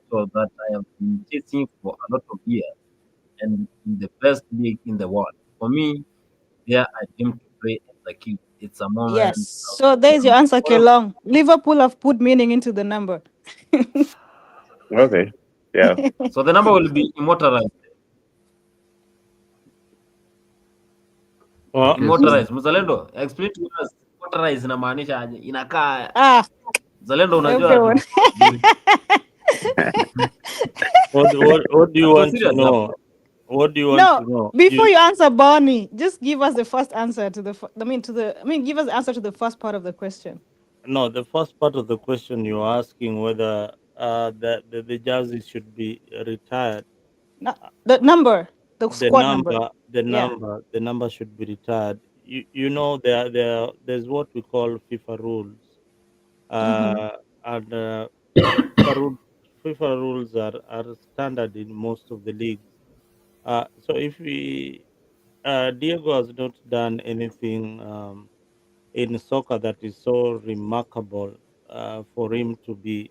structure that I have been chasing for a lot of years and in the best league in the world. For me, there I dream to play as a kid. It's a moment Yes. of So there's your answer, however, Kelong. Liverpool have put meaning into the number. Okay. Yeah. so the number will be immortalized. Well, Okay, so Immortalized. Mzalendo, explain to us immortalized inamaanisha aje? Inakaa Ah, Mzalendo unajua everyone. tu vizuri. what do you I'm so want to serious hapa. know? What do you want No, to know? before you answer, Bonnie, just give us the first answer to the. Give us the answer to the first part of the question. No, the first part of the question you're asking whether the Jazzy should be retired. No, the number, the The squad number. number, the Yeah. number, the number should be retired. You know there's what we call FIFA rules, Mm-hmm. and FIFA rules FIFA rules are standard in most of the leagues. So if we Diego has not done anything in soccer that is so remarkable for him to be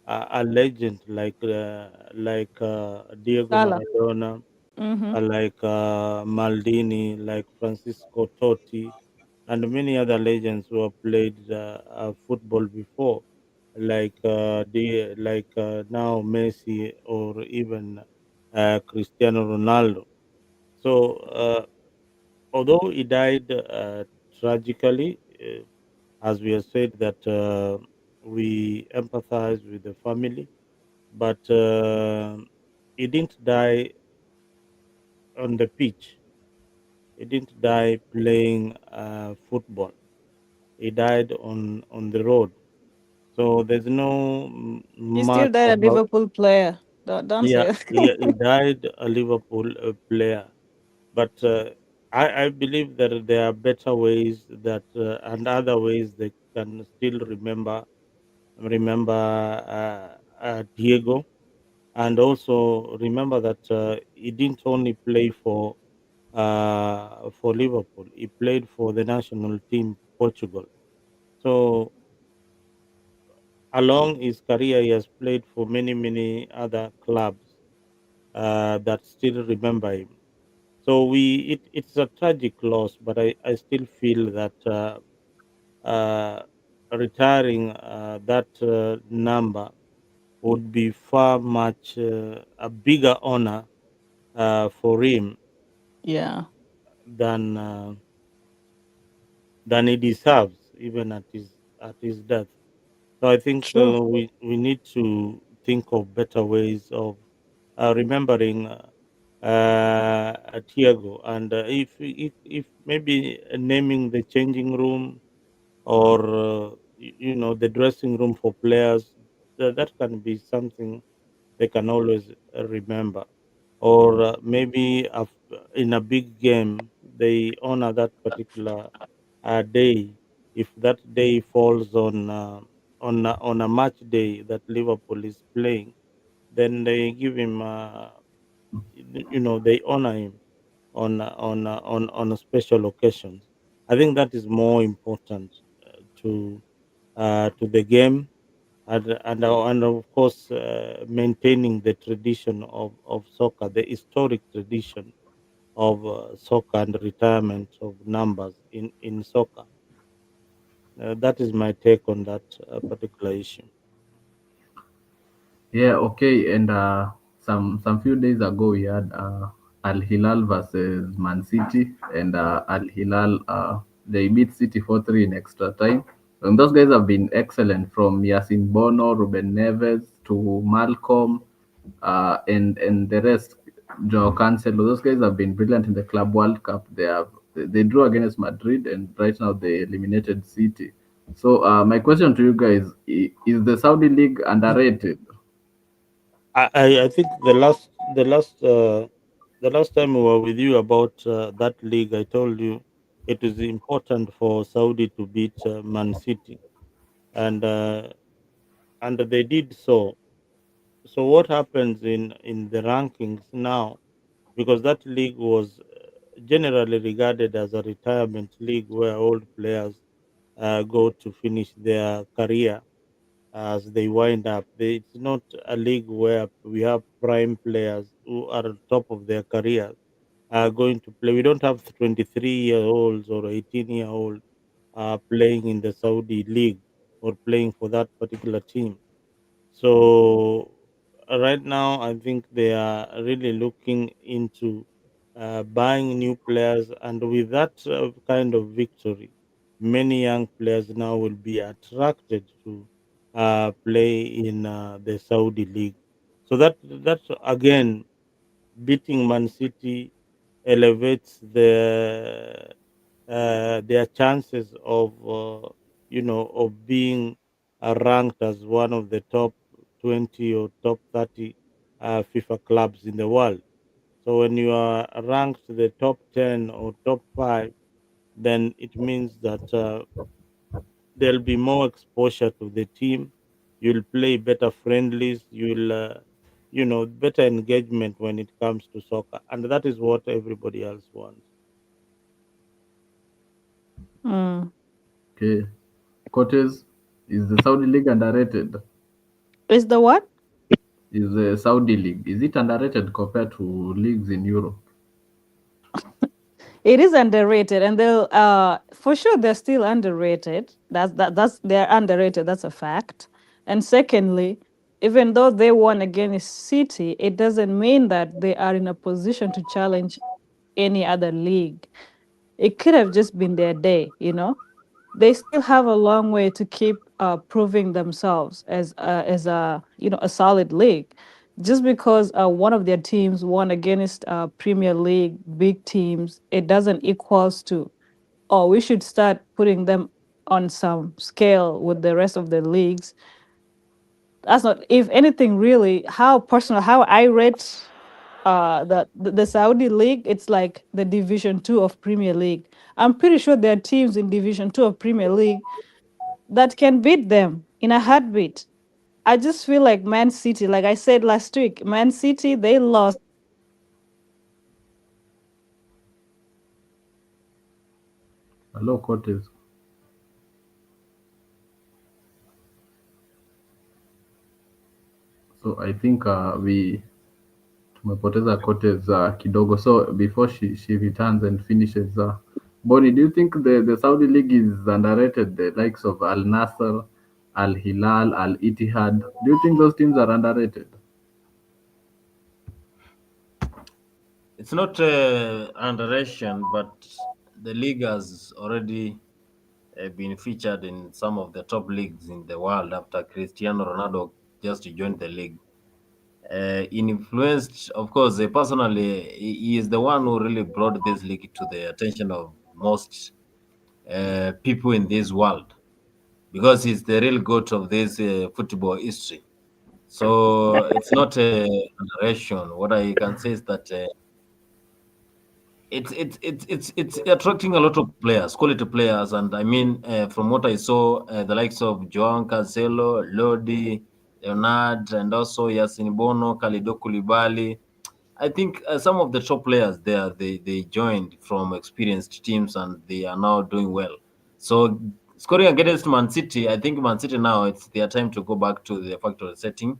a legend like Diego Salah. Maradona, Mm-hmm. like Maldini, like Francisco Totti, and many other legends who have played football before, like now Messi or even Cristiano Ronaldo. So although he died tragically, as we have said that we empathize with the family, but he didn't die on the pitch. He didn't die playing football. He died on the road. So there's no He's still much there, a about. Liverpool player. Don't Yeah, say. he died a Liverpool player, but I believe that there are better ways that and other ways they can still remember Diego, and also remember that he didn't only play for Liverpool. He played for the national team Portugal. So along his career, he has played for many other clubs that still remember him. So it's a tragic loss, but I still feel that uh, retiring that number would be far much a bigger honor for him Yeah. than uh, than he deserves, even at his death. So I think True. we need to think of better ways of remembering Tiago, and if maybe naming the changing room or the dressing room for players, that can be something they can always remember. Or maybe in a big game they honor that particular day. If that day falls on a match day that Liverpool is playing, then they give him they honor him on special occasions. I think that is more important to the game, and of course maintaining the tradition of soccer, the historic tradition of soccer and retirement of numbers in soccer. That is my take on that particular issue. yeah, okay. And some few days ago we had Al Hilal versus Man City, and Al Hilal they beat City 4-3 in extra time. And those guys have been excellent, from Yasin Bono, Ruben Neves to Malcolm, and the rest. Joao Cancelo. Those guys have been brilliant in the Club World Cup. They drew against Madrid, and right now they eliminated City. So my question to you guys is the Saudi league underrated? I think the last time we were with you about that league, I told you it is important for Saudi to beat Man City, and uh, and they did so. So what happens in the rankings now? Because that league was generally regarded as a retirement league where old players go to finish their career. as they wind up. It's not a league where we have prime players who are on top of their careers are going to play. We don't have 23-year-olds or 18-year-old playing in the Saudi league or playing for that particular team. So right now, I think they are really looking into buying new players, and with that kind of victory, many young players now will be attracted to play in the Saudi league. So that again, beating Man City elevates their chances of of being ranked as one of the top 20 or top 30 FIFA clubs in the world. So when you are ranked the top 10 or top 5, then it means that there'll be more exposure to the team. You'll play better friendlies. You'll better engagement when it comes to soccer, and that is what everybody else wants. Mm. Okay. Coaches, is the Saudi league underrated? Is the what? Is the Saudi league, is it underrated compared to leagues in Europe? It is underrated, and they'll for sure they're still underrated. That's they're underrated. That's a fact. And secondly, even though they won against City, it doesn't mean that they are in a position to challenge any other league. It could have just been their day, you know. They still have a long way to keep proving themselves as a a solid league. Just because one of their teams won against Premier League big teams, it doesn't equals to, oh, we should start putting them on some scale with the rest of the leagues. That's not, if anything, really how personal, how I rate the Saudi league. It's like the Division 2 of Premier League. I'm pretty sure there are teams in Division 2 of Premier League that can beat them in a heartbeat. I just feel like Man City, like I said last week, Man City, they lost Hello, coaches. So I think we tumepoteza coaches kidogo. So before she returns and finishes, Bonnie, do you think the Saudi league is underrated? The likes of Al Nasser, Al Hilal, Al Ittihad. Do you think those teams are underrated? It's not underration, but the league has already been featured in some of the top leagues in the world after Cristiano Ronaldo just joined the league. Influenced, of course, personally, he is the one who really brought this league to the attention of most people in this world because he's the real goat of this football history. So it's not a narration. What I can say is that it's attracting a lot of players, quality players, and I mean, from what I saw, the likes of Joan Cancelo, Lodi, Leonard, and also Yasin Bono, Kalido Koulibaly. I think some of the top players there they joined from experienced teams and they are now doing well. So scoring against Man City, I think Man City now it's their time to go back to the factory setting.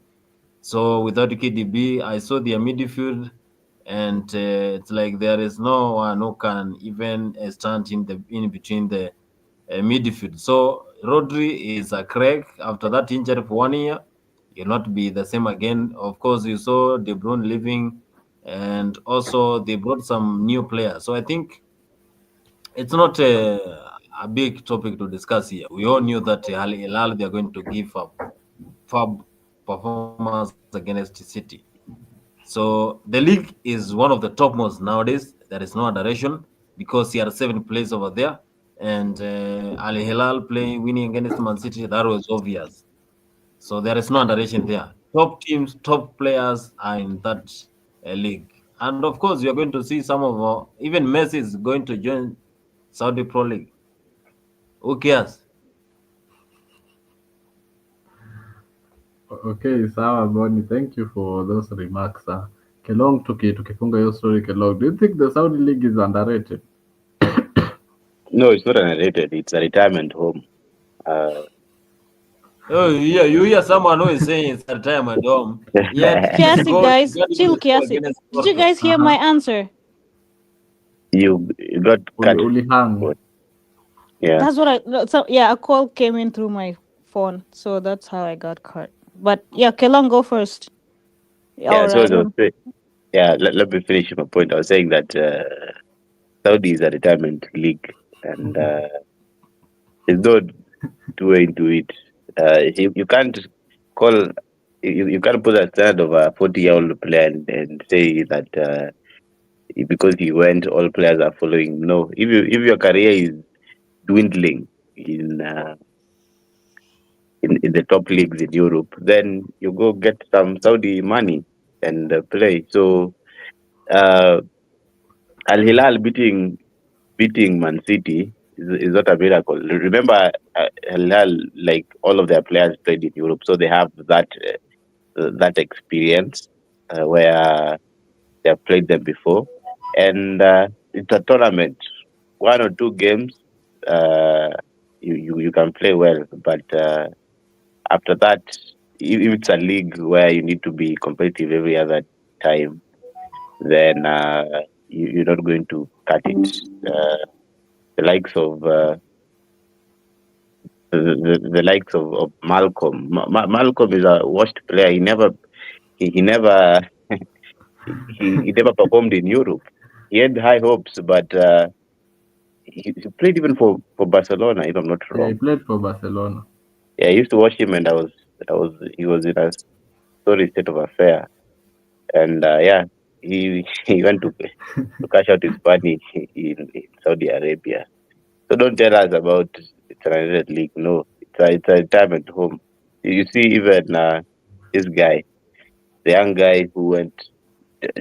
So without KDB, I saw their midfield, and it's like there is no one who can even stand in between the midfield. So Rodri is a crack after that injury for 1 year. He'll not be the same again. Of course, you saw De Bruyne leaving, and also they brought some new players. So I think it's not a big topic to discuss here. We all knew that Al Hilal they are going to give a fab performance against City. So the league is one of the topmost nowadays. There is no adoration because he had 7 plays over there, and Al Hilal playing winning against Man City, that was obvious. So there is no adoration there. Top teams, top players are in that league, and of course you are going to see some of even Messi is going to join Saudi Pro League. Who cares? Okay, sawa Bonnie, thank you for those remarks. Kelong, tukifunga hiyo story Kelong, do you think the Saudi league is underrated? No, it's not an rated. It's a retirement home. Uh, Oh yeah, you hear someone who is saying it's a time at home, yet you Kiasi, go guys, you got chill, even score Kiasi. against Did you Porto. guys hear my Uh-huh. answer? You got cut. Ulihang. What? Yeah. That's what I. No, so yeah, a call came in through my phone, so that's how I got cut. But yeah, Kelong, go first. Yeah. Or So I as I was don't. saying, yeah. Let me finish my point. I was saying that Saudi is a retirement league, and there's no two way into it. You can't call you can't put a standard of a 40-year-old player and say that because he went, all players are following. No, if your career is dwindling in the top leagues in Europe, then you go get some Saudi money and play. So uh, Al Hilal beating Man City is not a miracle. Remember, Al Hilal, like all of their players played in Europe, so they have that experience where they have played them before, and it's a tournament. One or two games, uh, you can play well, but after that, if it's a league where you need to be competitive every other time, then you're not going to cut it. The likes of the likes of Malcolm. Malcolm is a washed player. He never he never performed in Europe. He had high hopes, but he played even for Barcelona, if I'm not Yeah, he wrong. played for Barcelona. Yeah, I used to watch him, and he was in a sorry state of affair, and yeah, he went to cash out his money in Saudi Arabia. So don't tell us about it's an United league. No, it's a time at home. You see, even this guy, the young guy who went,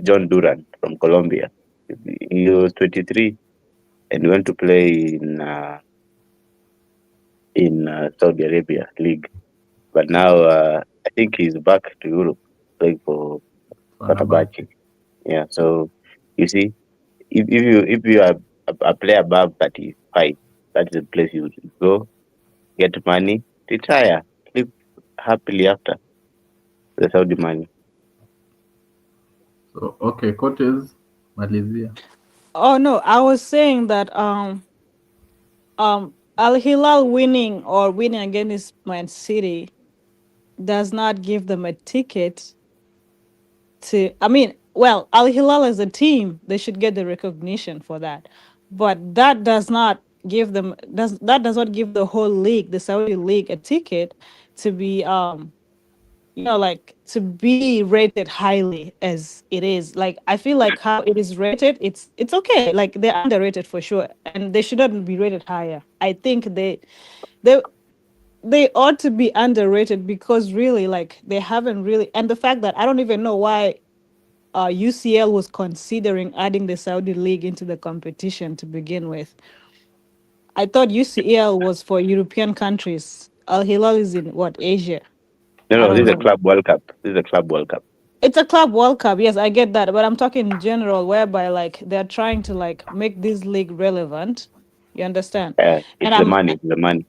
John Duran from Colombia. He was 23 and went to play in Saudi Arabia league. But now I think he's back to Europe playing for Fenerbahce. Fenerbahce. Yeah. So you see, if you are a player above 35, that's the place you go, get money, retire, live happily after the Saudi money. So okay, coaches, Malaysia. Oh no, I was saying that Al Hilal winning or winning against Man City does not give them a ticket to. I mean, well, Al Hilal as a team, they should get the recognition for that, but that does not give them does not give the whole league, the Saudi league, a ticket to be like to be rated highly as it is. Like I feel like how it is rated, it's okay. Like they're underrated for sure, and they shouldn't be rated higher. I think they they ought to be underrated because really like they haven't really, and the fact that I don't even know why UCL was considering adding the Saudi league into the competition to begin with. I thought UCL was for European countries. Al Hilal is in what, Asia? No, I no, this don't is a know. club World Cup. This is a club World Cup. It's a club World Cup, yes, I get that, but I'm talking in general, whereby like they're trying to like make this league relevant. You understand? It's And the I'm money, the money.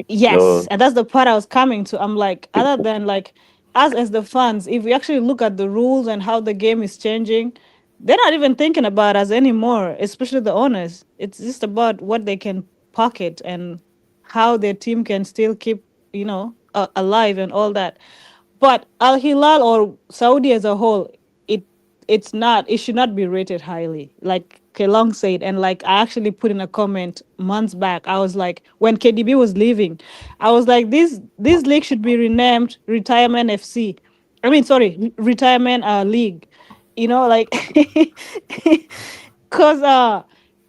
Yes, So and that's the part I was coming to. I'm like, other than like us as the fans, if we actually look at the rules and how the game is changing, they're not even thinking about us anymore, especially the owners. It's just about what they can pocket and how their team can still keep, alive and all that. But Al Hilal or Saudi as a whole, it it should not be rated highly. Like Kelong said, and like I actually put in a comment months back. I was like, when KDB was leaving, I was like, this league should be renamed Retirement FC. I mean, sorry, Retirement League. Like because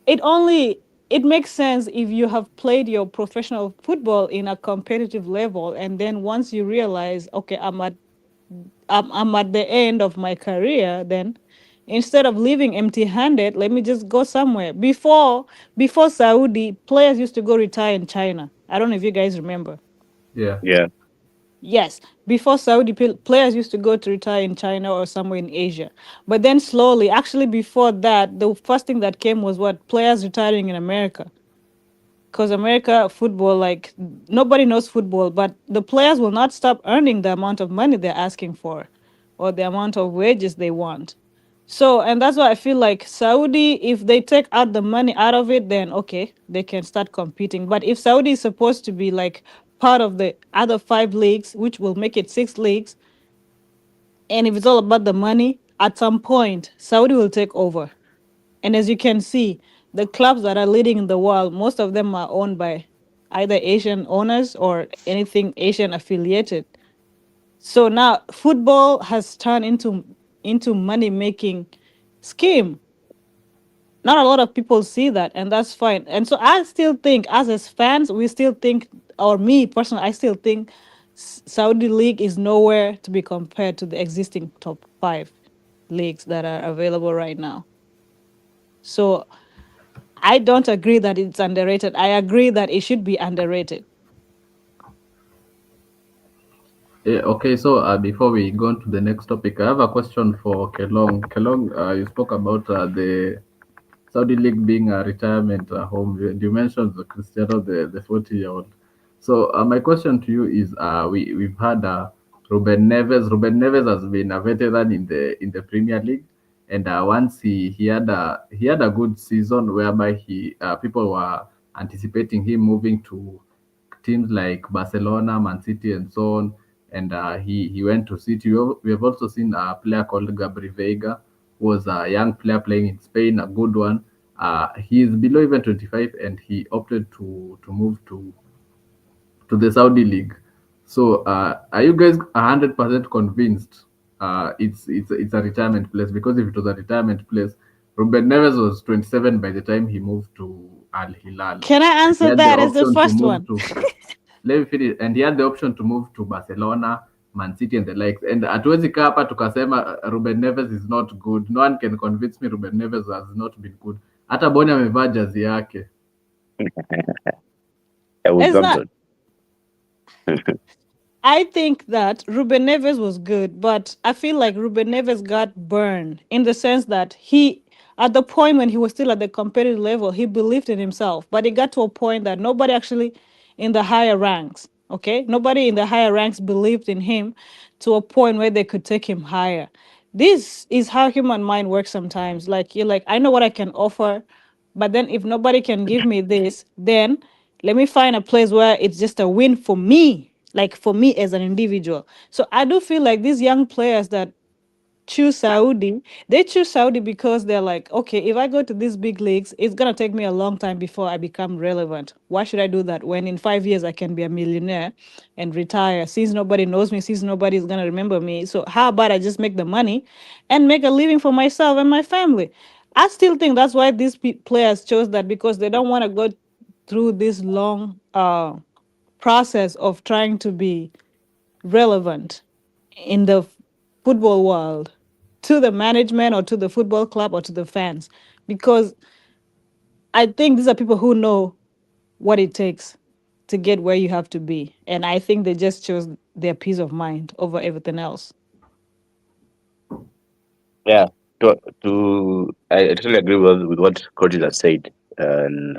it only it makes sense if you have played your professional football in a competitive level, and then once you realize, okay, I'm at the end of my career, then instead of leaving empty handed, let me just go somewhere. Before Saudi, players used to go retire in China. I don't know if you guys remember. Yeah. yeah, Yes, before Saudi, players used to go to retire in China or somewhere in Asia. But then slowly, actually before that, the first thing that came was what, players retiring in America. because America football, like nobody knows football, but the players will not stop earning the amount of money they're asking for or the amount of wages they want. So, and that's why I feel like Saudi, if they take out the money out of it, then okay, they can start competing. But if Saudi is supposed to be like part of the other 5 leagues, which will make it 6 leagues, and if it's all about the money, at some point, Saudi will take over. And as you can see, the clubs that are leading in the world, most of them are owned by either Asian owners or anything Asian affiliated. So now football has turned into money making scheme. Not a lot of people see that, and that's fine. And so I still think, as fans, we still think, or me personally, I still think Saudi league is nowhere to be compared to the existing top 5 leagues that are available right now. So I don't agree that it's underrated. I agree that it should be underrated. Yeah, okay, so before we go on to the next topic, I have a question for Kelong. Kelong, you spoke about the Saudi League being a retirement home. You mentioned the Cristiano, the 40-year-old. So my question to you is, we've had Ruben Neves. Ruben Neves has been a veteran in the Premier League, and once he had a good season whereby he people were anticipating him moving to teams like Barcelona, Man City, and so on. And he went to City. We have also seen a player called Gabri Veiga, who was a young player playing in Spain, a good one. He is below even 25, and he opted to move to the Saudi league. So, are you guys 100% convinced it's a retirement place? Because if it was a retirement place, Ruben Neves was 27 by the time he moved to Al Hilal. Can I He answer had the that as the option to first move one? to let me finish. And he had the option to move to Barcelona, Man City, and the likes. And hatuwezi kaa hapa tukasema Ruben Neves is not good. No one can convince me Ruben Neves has not been good. Hata Boni amevaa jazi yake. I would It's love not. that. I think that Ruben Neves was good, but I feel like Ruben Neves got burned in the sense that at the point when he was still at the competitive level, he believed in himself. But it got to a point that nobody actually in the higher ranks, okay, nobody in the higher ranks believed in him to a point where they could take him higher. This is how human mind works sometimes. Like you're like, I know what I can offer, but then if nobody can give me this, then let me find a place where it's just a win for me, like for me as an individual. So I do feel like these young players that choose Saudi, they choose Saudi because they're like, okay, if I go to these big leagues, it's gonna take me a long time before I become relevant. Why should I do that when in 5 years I can be a millionaire and retire? Since nobody knows me, since nobody's gonna remember me. So how about I just make the money and make a living for myself and my family? I still think that's why these players chose that, because they don't want to go through this long process of trying to be relevant in the football world to the management or to the football club or to the fans, because I think these are people who know what it takes to get where you have to be, and I think they just chose their peace of mind over everything else. Yeah, I totally agree with what coaches have said, and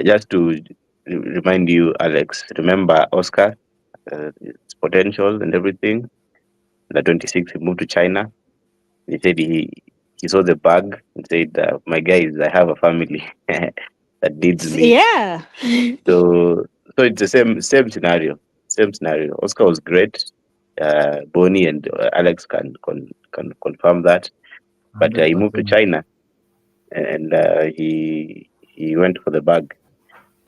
just to remind you, Alex, remember Oscar, his potential and everything. The 26, he moved to China. He said he saw the bag and said, "My guys, I have a family that needs me." Yeah. So it's the same scenario. Same scenario. Oscar was great. Bonnie and Alex can confirm that. But he moved to 100%. China and he went for the bag.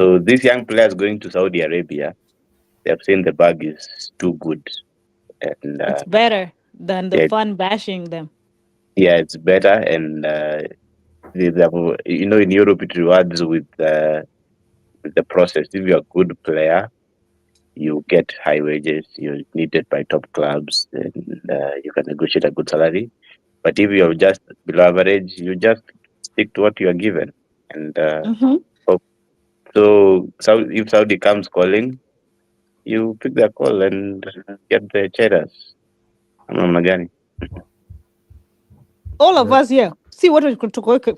So these young players going to Saudi Arabia, they have seen the bag is too good, and It's better than the yeah, fun bashing them. yeah, it's better. And in Europe it rewards with the process. If you're a good player, you get high wages. You're needed by top clubs, and you can negotiate a good salary. But if you're just below average, you just stick to what you are given. And Hmm. hope- so if Saudi comes calling, you pick the call and get the cheddars. Ama namna gani? All of us here. see what we could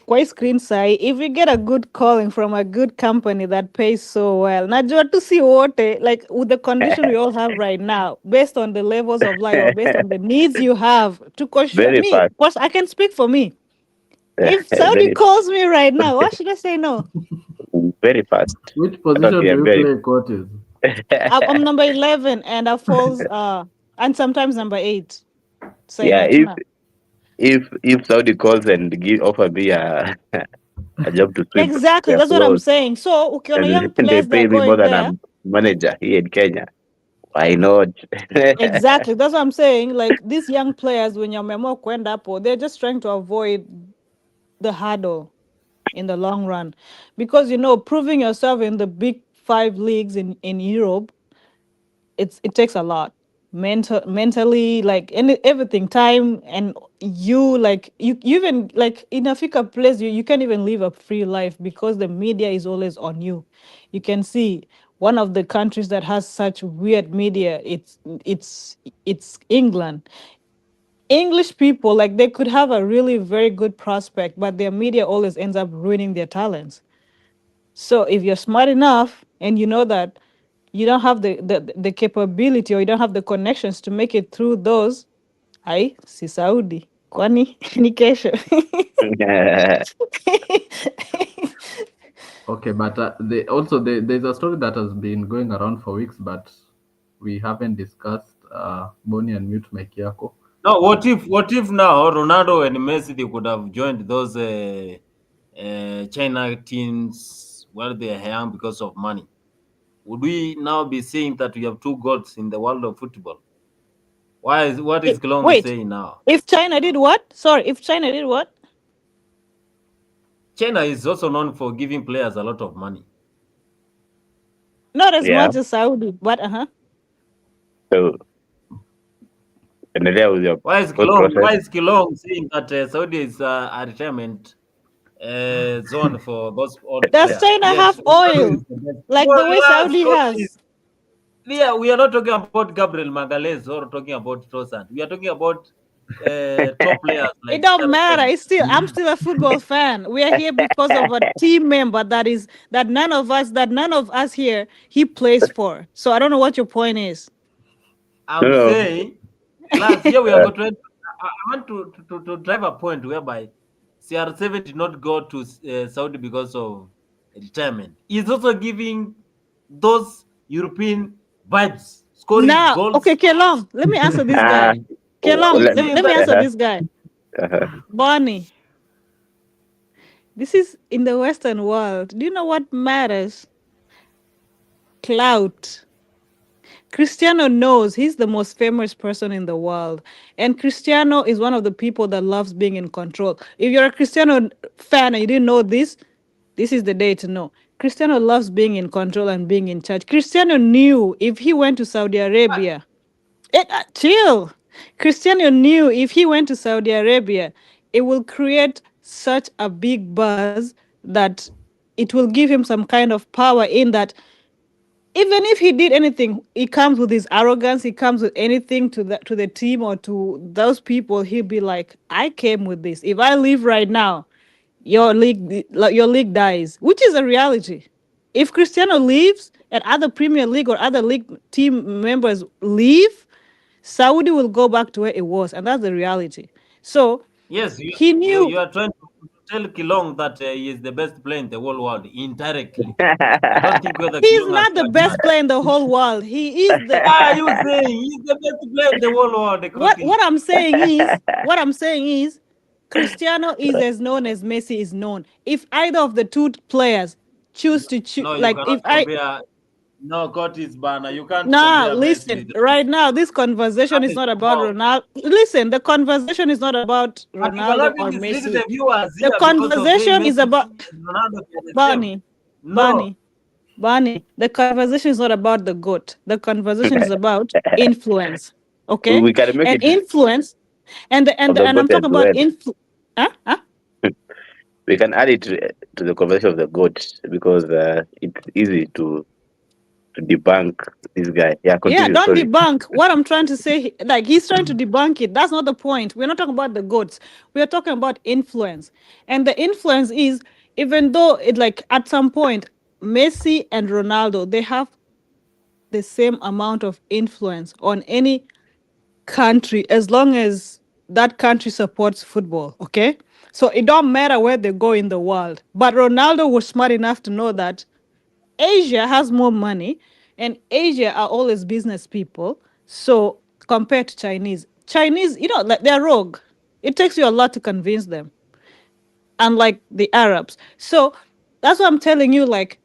quite screen say. If we get a good calling from a good company that pays so well, najua to see what like with the condition we all have right now, based on the levels of life or based on the needs you have to Very me, fast. of course, I can speak for me. If Saudi Very, calls me right now, why should I say no? very fast. Which I don't position care. do you Very. play, Curtis? I'm number 11 and I falls and sometimes number 8. Say Yeah. much now. If Saudi calls and offer me a job to sweep Exactly, their that's what I'm floors, saying. So okay, on a young and they players they're pay me more going than a there. manager here in Kenya, why not? Exactly. That's what I'm saying. Like these young players, when you're Memo Kwendapo, they're just trying to avoid the hurdle in the long run. Because proving yourself in the big 5 leagues in Europe, it takes a lot. Mentally, like everything, time and you like you even like in Africa place, you can't even live a free life because the media is always on you. You can see one of the countries that has such weird media, it's England. English people, like they could have a really very good prospect, but their media always ends up ruining their talents. So if you're smart enough and you know that you don't have the capability or you don't have the connections to make it through those, I si Saudi. Kwani ni kesho. Okay, but there's a story that has been going around for weeks, but we haven't discussed. Bonnie and mute Mike Yako. No, what if now Ronaldo and Messi they could have joined those China teams while they are young because of money? Would we now be saying that we have two gods in the world of football? What is Cologne Wait, saying now? if China did what? Sorry, if China did what? China is also known for giving players a lot of money. Not as Yeah. much as Saudi, but So, endelea with your Why is thought process. Cologne saying that Saudi is a retirement zone for those old does players? China Yet have Ronaldo oil is the best. like No, the way relax, Saudi Scotty. has? Yeah, we are not talking about Gabriel Magalhaes or talking about Trossard. We are talking about top players It like don't matter. CR7. I'm still a football fan. We are here because of a team member that none of us here he plays for. So I don't know what your point is. I'm No, saying, relax. Here we are going to. I want to drive a point whereby CR7 did not go to Saudi because of retirement. He's also giving those European vibes, scoring Now, goals. okay, Kelong, let me answer this uh, guy. Kelong, He's let, saying let me that. answer uh-huh, this guy. uh-huh. Bonnie, this is in the Western world. Do you know what matters? Clout. Cristiano knows he's the most famous person in the world. And Cristiano is one of the people that loves being in control. If you're a Cristiano fan and you didn't know this is the day to know. Cristiano loves being in control and being in charge. Cristiano knew if he went to Saudi Arabia, chill. Cristiano knew if he went to Saudi Arabia, it will create such a big buzz that it will give him some kind of power in that even if he did anything, he comes with his arrogance, he comes with anything to the team or to those people, he'll be like, I came with this. If I leave right now, your league dies, which is a reality. If Cristiano leaves and other Premier League or other league team members leave, Saudi will go back to where it was, and that's the reality. So Yes, he knew you are trying to tell Kilong that he is the best player in the whole world indirectly. I don't think whether he's Kilong has not to the admit. best player in the whole world. He is the Why are you saying he's the best player in the whole world, what Scotty? I'm saying is Cristiano is as known as Messi is known. If either of the two players choose to choose, No, you like cannot if I compare. No, Curtis Banner, you can't Nah, compare Messi listen, with right now this conversation that is is not about football. Ronaldo. Listen, the conversation is not about But you cannot Ronaldo or even mislead Messi. the viewers The here because of saying conversation is Messi about and Ronaldo are the same. Barney, No, Barney, Barney. The conversation is not about the goat. The conversation is about influence. Okay? We can make And it influence and the, and of the, the and I'm goat as talking about well. influence. Huh? Huh? We can add it to the conversation of the goat because it's easy to debunk this guy. Yeah, Yeah, continue. don't Sorry. debunk what I'm trying to say. Like, he's trying to debunk it. That's not the point. We're not talking about the goats. We are talking about influence. And the influence is, even though it, like, at some point, Messi and Ronaldo, they have the same amount of influence on any country as long as that country supports football. Okay, so it don't matter where they go in the world. But Ronaldo was smart enough to know that Asia has more money, and Asia are always business people. So compared to Chinese, like, they're rogue. It takes you a lot to convince them, unlike the Arabs. So that's what I'm telling you. Like,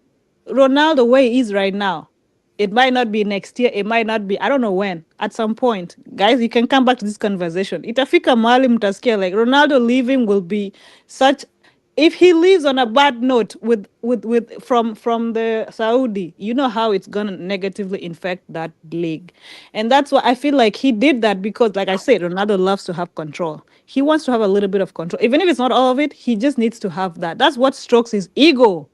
Ronaldo, where he is right now, it might not be next year. It might not be, I don't know when. At some point, guys, you can come back to this conversation. Itafika mahali mtasikia, like, Ronaldo leaving will be such. If he leaves on a bad note with from the Saudi, you know how it's gonna negatively infect that league. And that's why I feel like he did that, because, like I said, Ronaldo loves to have control. He wants to have a little bit of control. Even if it's not all of it, he just needs to have that. That's what strokes his ego.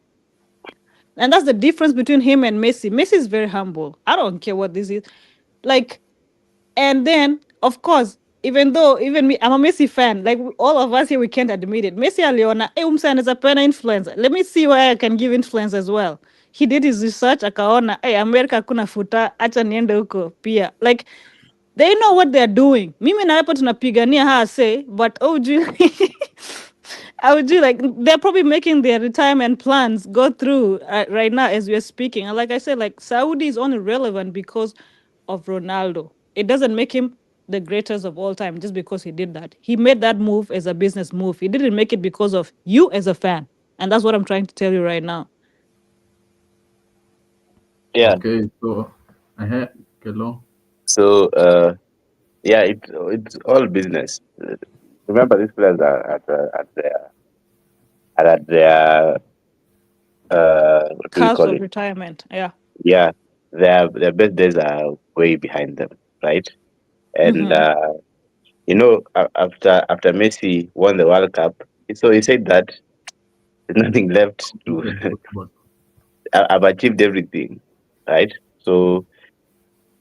And that's the difference between him and Messi. Messi is very humble. I don't care what this is. Like, and then, of course, even though, even me, I'm a Messi fan, like, all of us here, we can't admit it. Messi aliona, umsana is a pena influence. Let me see where I can give influence as well. He did his research, akaona, hey, America kuna futa, acha niende huko pia. Like, they know what they're doing. Mimi na hapo tunapigania haa say, but I would do, like, they're probably making their retirement plans go through right now as we're speaking. And like I said, like, Saudi is only relevant because of Ronaldo. It doesn't make him the greatest of all time just because he did that. He made that move as a business move. He didn't make it because of you as a fan. And that's what I'm trying to tell you right now. Yeah. Okay, so Kelong. So yeah, it's all business. Remember, these players are at their what do we Cause call of it? retirement. Yeah. Yeah, their best days are way behind them, right? And after Messi won the World Cup, so he said that there's nothing left to. Good football. I've achieved everything, right? So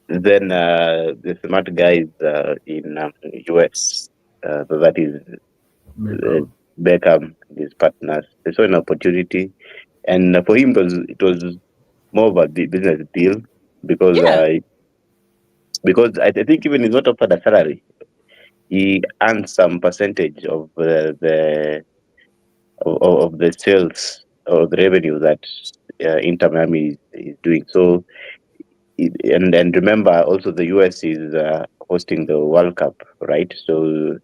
then the smart guys in US, so that is Beckham, his partners, they saw an opportunity, and for him it was more of a business deal because Yeah. I think even he's not offered a salary. He earns some percentage of the sales or the revenue that Inter Miami is doing. So, and remember also the US is hosting the World Cup, right? So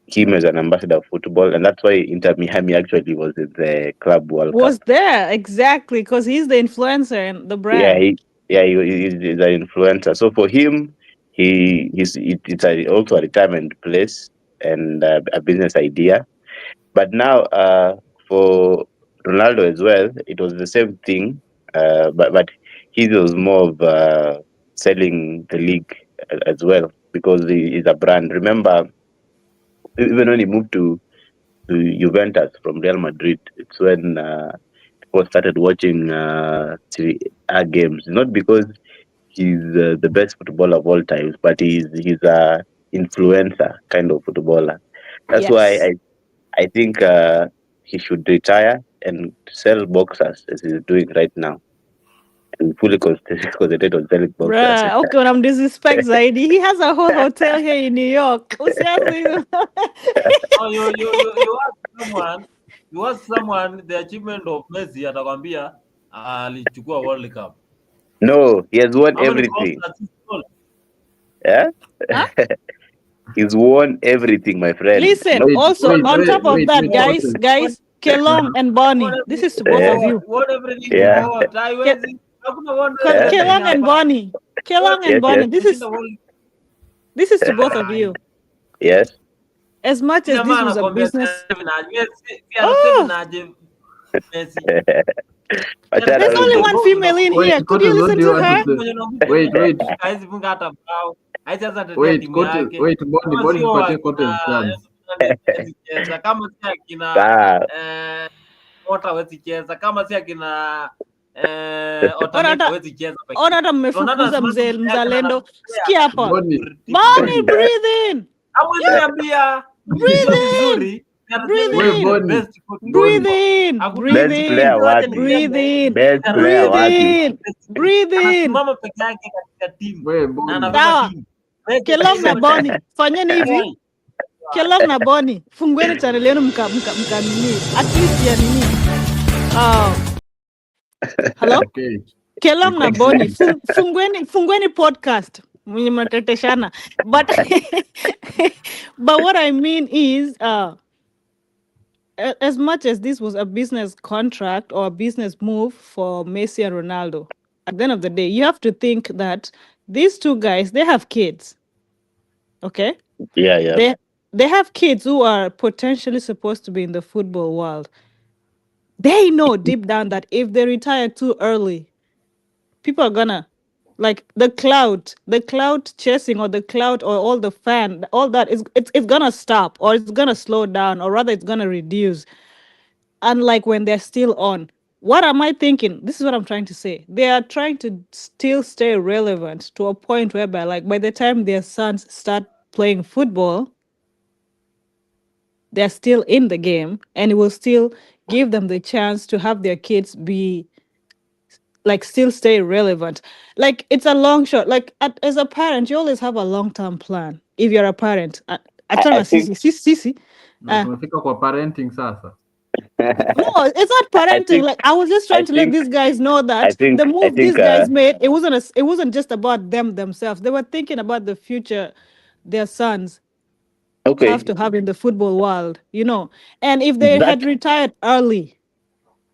him as an ambassador of football, and that's why Inter Miami actually was in the Club World Cup. Was there, exactly, because he's the influencer and the Yeah, brand. he's an influencer. So for him, it's also a retirement place and a business idea. But now, for Ronaldo as well, it was the same thing. But he was more of selling the league as well because he is a brand. Remember, even when he moved to Juventus from Real Madrid, it's when people started watching Serie A games. Not because he's the best footballer of all times, but he's a influencer kind of footballer. That's why Yes. I think he should retire and sell boxers as he's doing right now, and fully concentrate on selling boxers. Bruh, okay, when I'm disrespect Zaidi, he has a whole hotel here in New York. Usiasi- Oh, you ask someone the achievement of Messi, atakwambia alichukua World Cup. No, he has won How many goals everything. has he scored? Yeah, Huh? he's won everything, my friend. Listen, No, also, Wait, on top of that, Curtis. guys, Kelong and Bonnie, this is to both of What you. everything yeah, what? Haiwezi. Hakuna one yeah, Kelong and Bonnie. Kelong and yes, yes, Bonnie, this is to both of you. yes. As much as this Jamaa was a anakuambia business. anasema Oh, naje Messi. Achana there's na only huyo. one female in Wait, here. Could Curtis, you what listen do you to want to her? say? Wait. Haiwezi funga hata bao. Haicheza tetea Wait, timu Curtis, yake. wait, Bonnie, Kama Bonnie, sio tupatie akina Curtis chance. hawezi cheza, kama si akina Ah, Mota hawezi cheza, kama si akina Ona Otamendi hata hawezi cheza peke ona yake. hata Ronaldo mmefukuza anasimama mzee peke yake na mzalendo. anampea Sikia hapa. Boni, Boni, Boni, breathe in. Hamwezi niambia Breathe sio in. vizuri na Breathe tuseme we yeye ni the in. Boni, best Breathe goalkeeper. Boni, in. Hakuna Breathe Best in. player wacha wapi? Breathe niseme in. Best player Breathe wapi? in. Breathe in. anasimama peke yake katika timu we na Boni. anabeba Sawa. timu. Weke Kelong na hiyo timu. Boni. Fanyeni hivi. Hey, Kelong na Boni. Fungueni channel yenu mka nini. At least ya nini. Hello? Okay, Kelong na record Boni. this. Fungueni podcast. Mwenye mnateteshana. But but what I mean is as much as this was a business contract or a business move for Messi and Ronaldo, at the end of the day, you have to think that these two guys, they have kids. Okay? Yeah, yeah. They have kids who are potentially supposed to be in the football world. They know deep down that if they retire too early, people are gonna like the cloud chasing or the cloud or all the fan, all that is it's gonna stop or it's gonna slow down or rather it's gonna reduce. Unlike when they're still on. What am I thinking? This is what I'm trying to say. They are trying to still stay relevant to a point whereby, like, by the time their sons start playing football, they're still in the game and it will still give them the chance to have their kids be like still stay relevant. Like it's a long shot. Like as a parent, you always have a long-term plan. If you're a parent, I achana think sisi. Na tumefika kwa parenting sasa. No, it's not I parenting. think Like I was just I trying to let think these guys know I that the think I move these think guys made, it wasn't just about them themselves. They were thinking about the future their sons have okay. to have in the football world, you know. And if they That had retired early,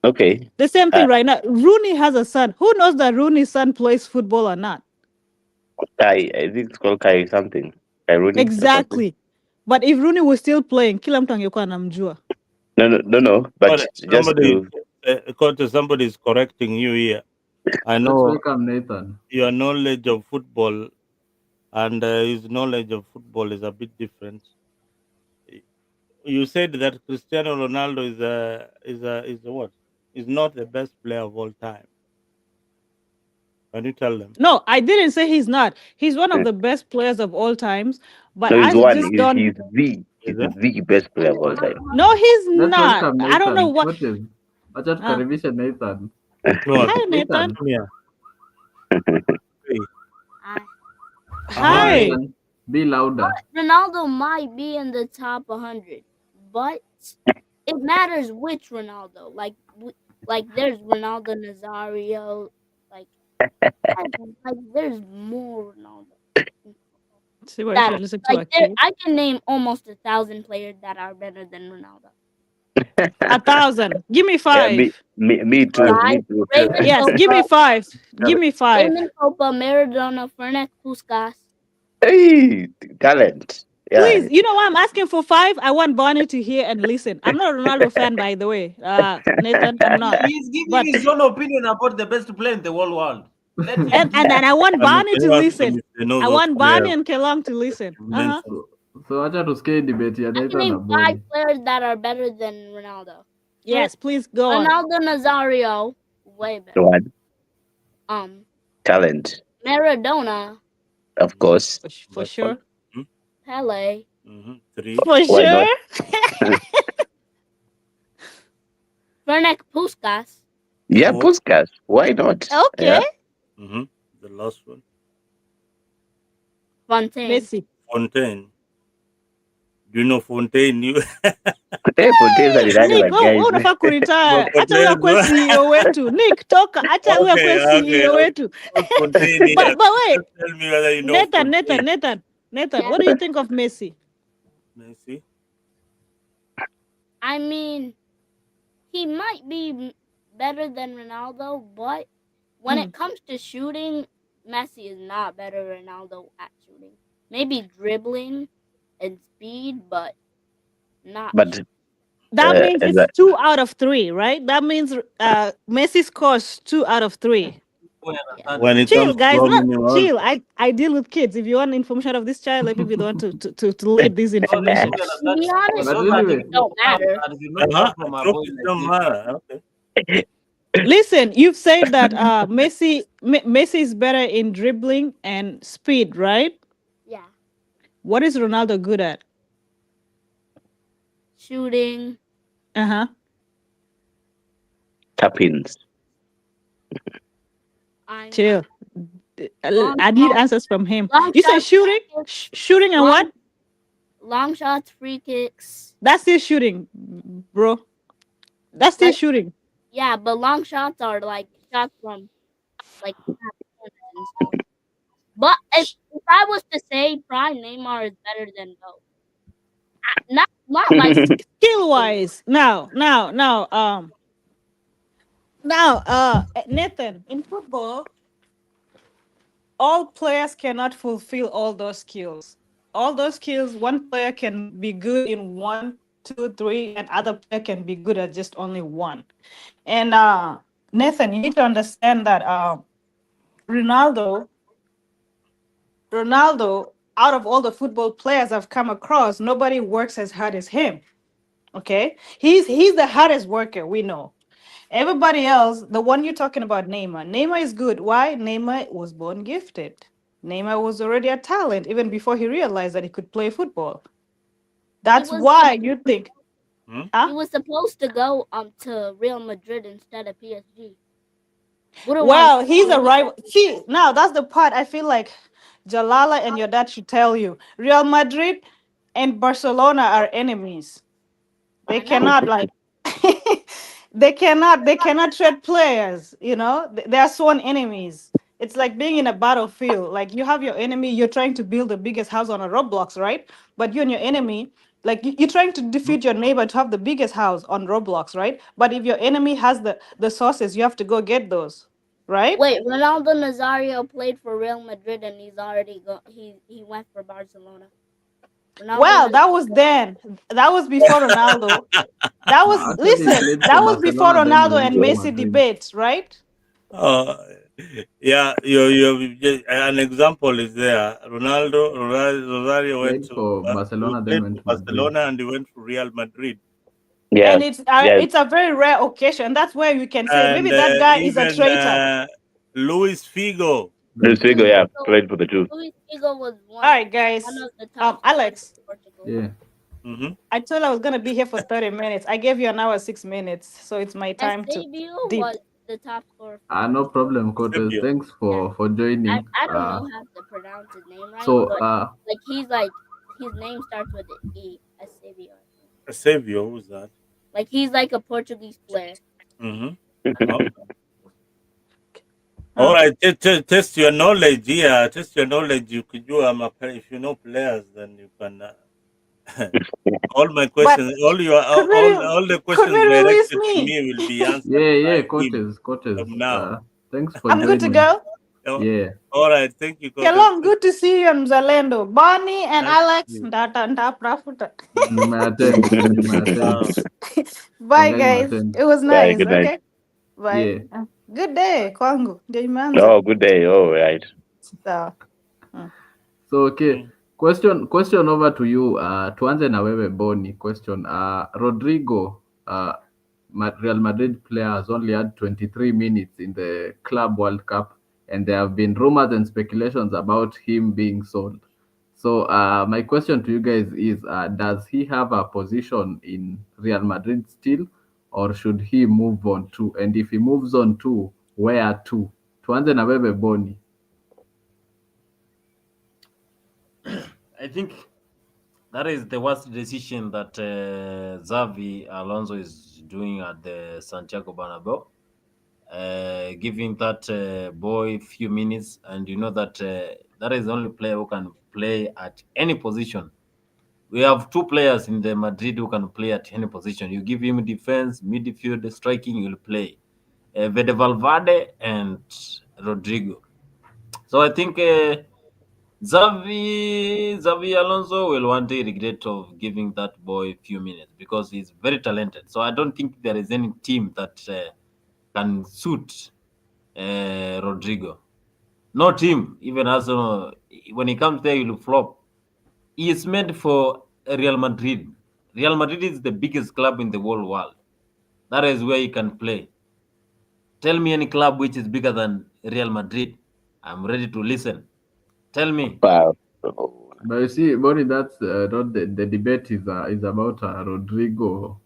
okay. the same Uh, thing right now. Rooney has a son. Who knows that Rooney's son plays football or not? I think it's called Kai something. Kairuni or something. Exactly. But if Rooney was still playing, kila mtu angekuwa anamjua. No. But Coach, just to somebody is correcting you here. I Let's know welcome Nathan. your knowledge of football and his knowledge of football is a bit different. You said that Cristiano Ronaldo is a what? Is not the best player of all time. Can you tell them? No, I didn't say he's not. He's one of the best players of all times, but no, he's I one. just don't. Is He's it? the best player of all time. No, he's Let's not. welcome I don't know Nathan. what. What is? Wacha Ah, tukaribishe Nathan. What? hi, Nathan. Nathan. Come here. Hey. I, Hey Hi. Nathan. Be louder. Ronaldo might be in the top 100, but it matters which Ronaldo. Like there's Ronaldo Nazario. Like, like there's more Ronaldo. See what you That should listen to like a there, kid. I can name almost 1,000 players that are better than Ronaldo. 1,000. Give me Yeah, 5. me too. Five: Me too. Raymond Yes, give me Copa, 5. Give me 5. Raymond Copa, Maradona, Fernet Puskas. Hey, talent. Yeah. Please, you know why I'm asking for 5? I want Bonnie to hear and listen. I'm not a Ronaldo fan, by the way. Nathan, I'm not. He's giving But his own opinion about the best player in the whole world. Let him and give. I want Can Bonnie to you ask them listen. if they know I those want Bonnie players and Kelong to listen. you mentioned? So wacha tusikie debate ya I can Nathan na name 5 Boni. players that are better than Ronaldo. Yes, please go on. Ronaldo Nazario, way better. One talent, Maradona, of course. For That's sure. one. Pele, Mm-hmm. 3. For Why not? sure. Fernet Puskas, Yeah, 4. Puskas. Why not? Okay. Yeah. Mm-hmm. The last one. Fontaine. Messi. Fontaine. Do you know Fontaine? You Hey, Poteza ni nani Nick, wa guys? unafaa kuretire. Acha huyo akwe Poteza. CEO wetu. Nick, toka. Acha huyo akwe CEO wetu. Fontaine here. But wait, Just tell me whether you know Fontaine. Nathan, what do you think of Messi? Messi. I mean, he might be better than Ronaldo, but when it comes to shooting, Messi is not better than Ronaldo at shooting. Maybe dribbling and speed, but not. But That means as it's 2 out of 3, right? That means Messi scores 2 out of 3. When it Chill, comes to guys. how Not many rounds, chill. I deal with kids. If you want information of this child, let me be the one to lead this information. To be honest, But anyway, don't matter. trophies don't matter. Okay. Listen, you've said that Messi is better in dribbling and speed, right? Yeah, What is Ronaldo good at? shooting. Uh huh. Tap-ins. I'm Chill. long I need shots, answers from him. long You say shots, shooting, free kicks, shooting, and what? long long shots, free kicks. That's still shooting, bro. That's still Like shooting. yeah, but long shots are like shots from like half corner and stuff. But if I was to say Prime Neymar is better than both, not by Skill skill. wise, Nathan, in football, all players cannot fulfill all those skills. All those skills, one player can be good in one, two, three, and other player can be good at just only one. And Nathan, you need to understand that Ronaldo, Ronaldo, out of all the football players I've come across, nobody works as hard as him. Okay, he's the hardest worker we know. Everybody else, the one you're talking about, Neymar is good. Why? Neymar was born gifted. Neymar was already a talent even before he realized that he could play football. He That's was why you think, Hmm? he huh? was supposed to go to Real Madrid instead of PSG. Wouldn't want Well, he's to a leave rival. See, now that's the part I feel like Jalala and your dad should tell you. Real Madrid and Barcelona are enemies. They I know. cannot like they cannot trade players, they are sworn enemies. It's like being in a battlefield, like you have your enemy, you're trying to build the biggest house on a Roblox, right? But you and your enemy, like you're trying to Hmm? defeat your neighbor to have the biggest house on Roblox, right? But if your enemy has the sources, you have to go get those, right? Wait, Ronaldo Nazario played for Real Madrid and he's already he went for Barcelona. Ronaldo Well, that was Nazario. then. That was before Ronaldo. That No, was, actually, he listen, played that for was before Barcelona, then he Ronaldo went and to Yeah. Messi Madrid. debates, right? Uh, yeah, an example is there. Rosario went Played to for Barcelona, then played for went to Madrid. Barcelona and he went to Real Madrid. Yeah. And it's Yeah. it's a very rare occasion. That's where you can say maybe And that guy is a even traitor. Luis Figo. Luis Luis Figo, Luis Figo. yeah, Figo, played for the two. Luis Figo was All one right, guys. of the top scorers Alex, for Portugal. Yeah. Hmm. I told I was gonna be here for 30 minutes. I gave you an hour 6 minutes, so it's my time to Eusebio dip. was the top scorer for Ah, no Portugal. problem, Cortez. Eusebio. Thanks Yeah, for joining. I don't know how to pronounce his name right, So but like his name starts with an E. Eusebio, I think. Savio, who's that? Like he's like a Portuguese player. Hmm. Okay. All Huh. right, test your knowledge here. Test your knowledge. You could do if you know players, then you can. All my But questions, all your all the could we questions release directed to me? me will be answered yeah, by yeah, him Cortez. from now. Thanks for I'm good to joining. go. Oh, Yeah. all right, thank you, Cortez. Kelong, good to see you and Zalendo. Bonnie and Nice to Alex. see you. Ndata ndaprafuta. Nimeattend. Nimeattend. Wow. Bye, Wangari guys. Maathai. It was Bye. nice. Good night. Okay. Bye. Yeah. Good day, kwangu. Ndio imeanza. Oh, good day. Oh, right. Sawa. Mm. So okay. Mm. Question over to you. Tuanze na wewe Boni. Question. Rodrigo, Real Madrid player has only had 23 minutes in the Club World Cup, and there have been rumors and speculations about him being sold. So my question to you guys is, does he have a position in Real Madrid still, or should he move on to? And if he moves on to, where to? Tuanze na wewe Boni. I think that is the worst decision that Xavi Alonso is doing at the Santiago Bernabeu, giving that boy few minutes, and you know that that is the only player who can play at any position. We have two players in the Madrid who can play at any position. You give him defense, midfield, striking, he'll play. Vede Valverde and Rodrigo. So I think Xavi Alonso will one day regret of giving that boy a few minutes because he's very talented. So I don't think there is any team that can suit Rodrigo. No team, even Arsenal, when he comes there, he'll flop. He is meant for Real Madrid. Real Madrid is the biggest club in the whole world. That is where he can play. Tell me any club which is bigger than Real Madrid. I'm ready to listen. Tell me. Wow. But you see, Bonnie, that's not the debate is about Rodrigo.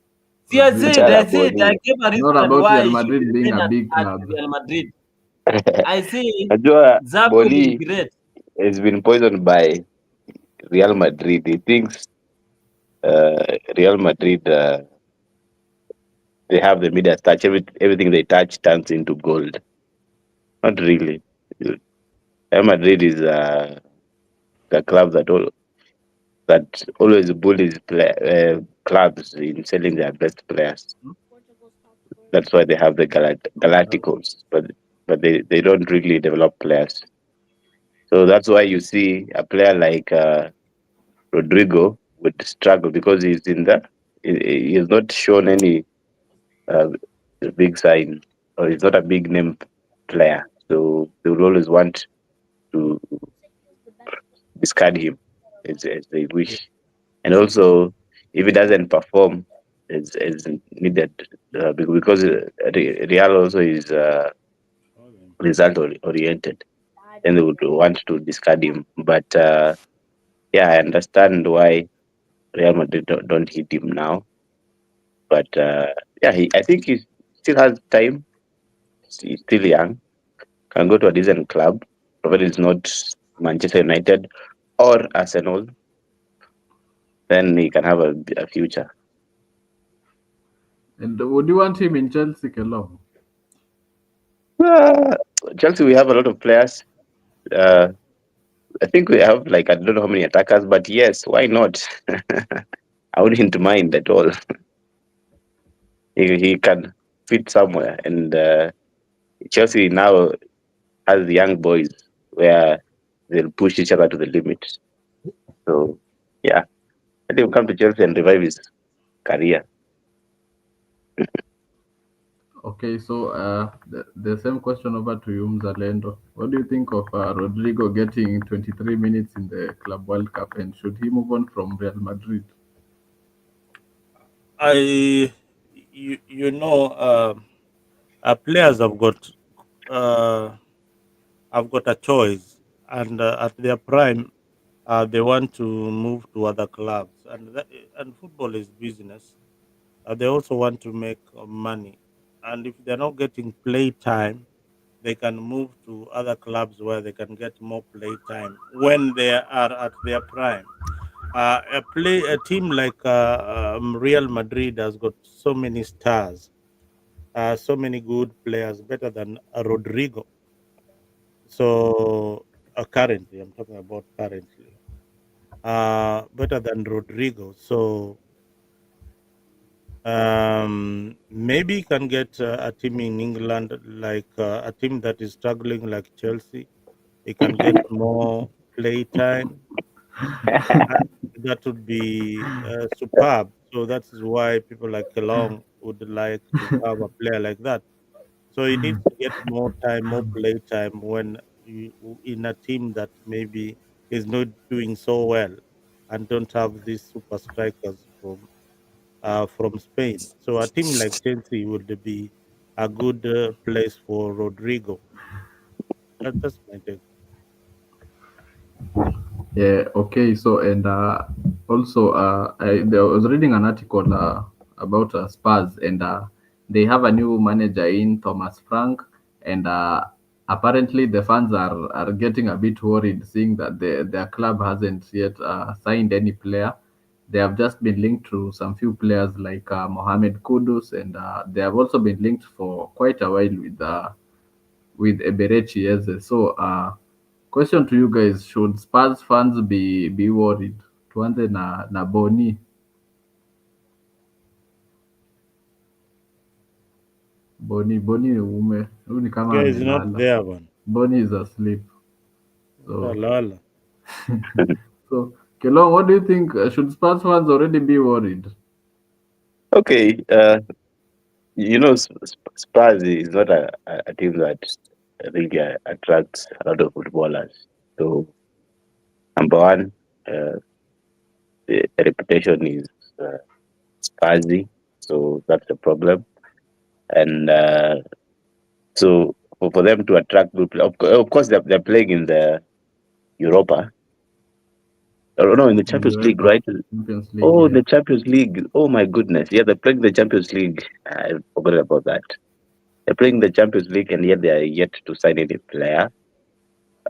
See, I Rodrigo, said, Chala I said, I Boni. gave a not reason about why Real he should Madrid being remain a big at club. Real Madrid. I say Najua Xavi will Boni be great. has been poisoned by Real Madrid. He thinks Real Madrid they have the media touch. Everything they touch turns into gold. Not really. Real Madrid is the club that always bullies clubs in selling their best players. Portugal's top scorer. That's why they have the Galacticos, but they don't really develop players. So that's why you see a player like Rodrigo would struggle because he has not shown any uh, big sign, or he's not a big name player. So they will always want to He was the best discard him as they Yeah. wish. And also, if he doesn't perform as needed, because Real also is result oriented, died then in they the would game. want to discard him. But yeah, I understand why Real Madrid don't hit him now. But yeah, I think he still has time. He's still young. Can go to a decent club, provided it's not Manchester United or Arsenal. Then he can have a future. And would you want him in Chelsea, Kelong? Uh, Chelsea, we have a lot of players. Uh, I think we have like I don't know how many attackers, but yes, why not? I wouldn't mind at all. He can fit somewhere, and Chelsea now has young boys where they'll push each other to the limit. So yeah, I think he'll come to Chelsea and revive his career. Okay, so the same question over to you, Mzalendo. What do you think of Rodrigo getting 23 minutes in the Club World Cup, and should he move on from Real Madrid? Players uh, have got a choice, and at their prime, they want to move to other clubs, and football is business. They also want to make money, and if they're not getting play time, they can move to other clubs where they can get more play time when they are at their prime. A team like Real Madrid has got so many stars, so many good players, better than Rodrigo. So currently, I'm talking about currently, better than Rodrigo. So maybe you can get a team in England, like a team that is struggling, like Chelsea. He can get more play time. Uh, that would be superb. So that is why people like Long would like to have a player like that. So he needs to get more time, more play time when in a team that maybe is not doing so well and don't have these super strikers from Spain. So a team like Chelsea would be a good place for Rodrigo. That's my take. Yeah, okay. So, and also, I was reading an article about Spurs, and they have a new manager in Thomas Frank, and apparently the fans are getting a bit worried, seeing that their club hasn't yet signed any player. They have just been linked to some few players like Mohamed Kudus, and they have also been linked for quite a while with Eberechi Eze. So, question to you guys: should Spurs fans be worried? Tuanze na Boni. Boni huyu ni kama Guy is not amelala. there, one. Boni is asleep. So Lala. so Kelong, what do you think? Should Spurs fans already be worried? Okay, Spurs is not a team that really attracts a lot of footballers. So number one, uh, the reputation is uh, Spursy, so that's the problem. And So for them to attract good players, of course they're playing in the Europa. Oh, no, in the In Champions League, UEFA right? Champions League, Oh, yeah. the Champions League. Oh my goodness. Yeah, they're playing the Champions League. I forgot about that. They're playing the Champions League and yet they are yet to sign any player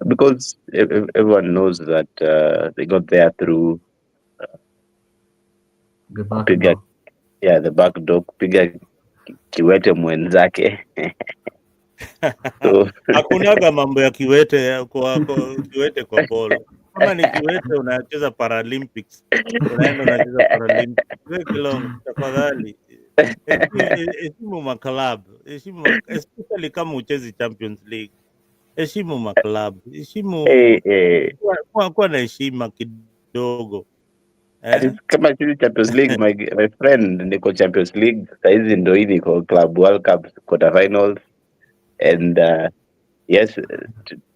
because everyone knows that they got there through The back kupiga, door. yeah, the back door, kupiga kiwete mwenzake. So Hakunaga mambo ya kiwete kiwete kwa ball. Kama ni kiwete unacheza Paralympics, unaenda unacheza Paralympics. Weke long tafadhali. Heshimu maklabu, especially kama uchezi Champions League. Heshimu maklabu, hey, heshimu, hey. kuwa na heshima kidogo Ati eh? kama sisi Champions League, my friend, niko Champions League saizi ndo hii niko Club World Cup quarterfinals and yes,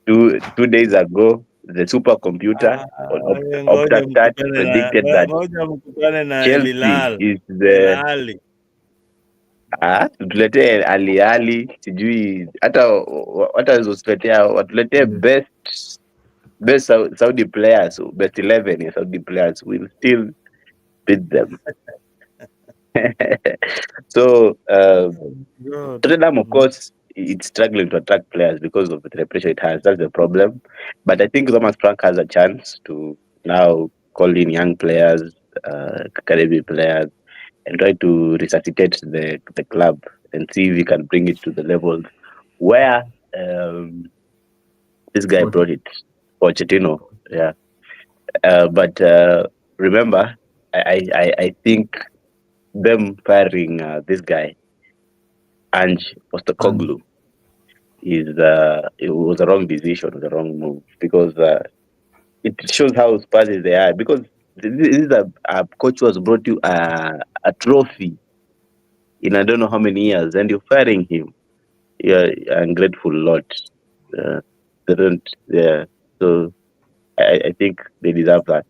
2 days ago the supercomputer on Ngoja OptaStat mkutane na predicted that ngoja mkutane na El Chelsea Hilal. is El the Ahly. tutuletee Ali sijui hata watuletee watuletee Yeah. best Saudi players, best 11 ya Saudi players will still beat them. So God. Tottenham, of course, it's struggling to attract players because of the pressure it has. That's the problem. But I think Thomas Frank has a chance to now call in young players, academy players, and try to resuscitate the club and see if he can bring it to the levels where this guy Poch- brought it, Pochettino. Yeah. But remember, I think them firing this guy, Ange and Postecoglou, it was a wrong decision, the wrong move because it shows how Spurs they are. Because this is a coach who has brought you a trophy in I don't know how many years, and you're firing him. You're an ungrateful lot. They don't. Yeah. So I think they deserve that.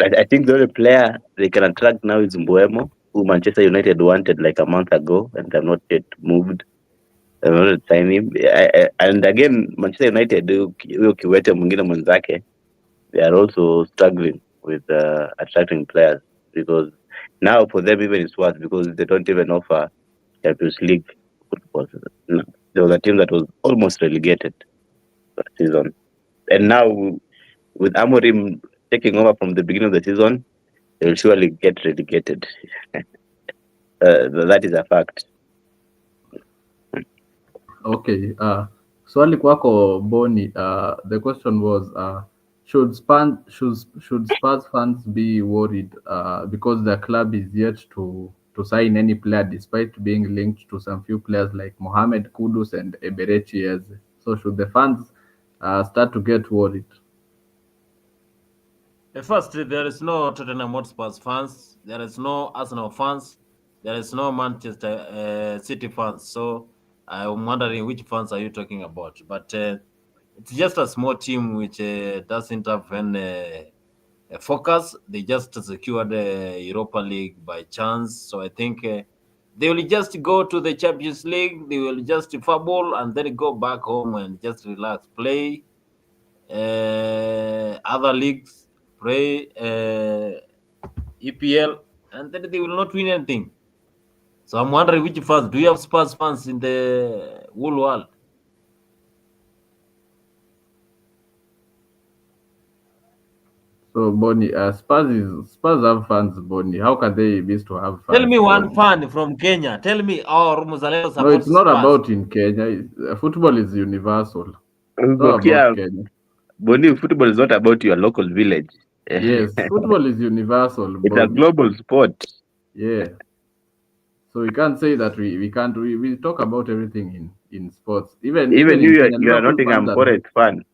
I think the only player they can attract now is Mbuemo, who Manchester United wanted like a month ago, and they've not yet moved. They've not yet signed him. And again, Manchester United, huyo kiwete mwingine mwenzake, they are also struggling with attracting players because now for them even it's worse because they don't even offer Champions League football. No, there was a team that was almost relegated last season, and now with Amorim taking over from the beginning of the season, they will surely get relegated. That is a fact. okay. Swali kwako Boni. The question was, should Spurs fans be worried because the club is yet to sign any player despite being linked to some few players like Mohamed Kudus and Eberechi Eze. So should the fans start to get worried? First, there is no Tottenham Hotspurs fans, there is no Arsenal fans, there is no Manchester City fans. So I'm wondering which fans are you talking about? But it's just a small team which doesn't have any focus. They just secured the Europa League by chance. So I think they will just go to the Champions League. They will just fumble and then go back home and just relax, play other leagues, play EPL, and then they will not win anything. So I'm wondering which fans. Do you have Spurs fans in the whole world? So Boni, Spurs have fans, Boni. How can they miss to have Tell fans, me one Boni? fan from Kenya. Tell me, or Muzalendo No, it's supports not Spurs. about in Kenya. Football is universal. It's not about Bokia, Kenya. Boni, football is not about your local village. Yes, football is universal, It's a Boni. global sport. Yeah. So we can't say that we can't we talk about everything in sports. Even Even in Kenya, you are Liverpool fans Nottingham are Forest fan,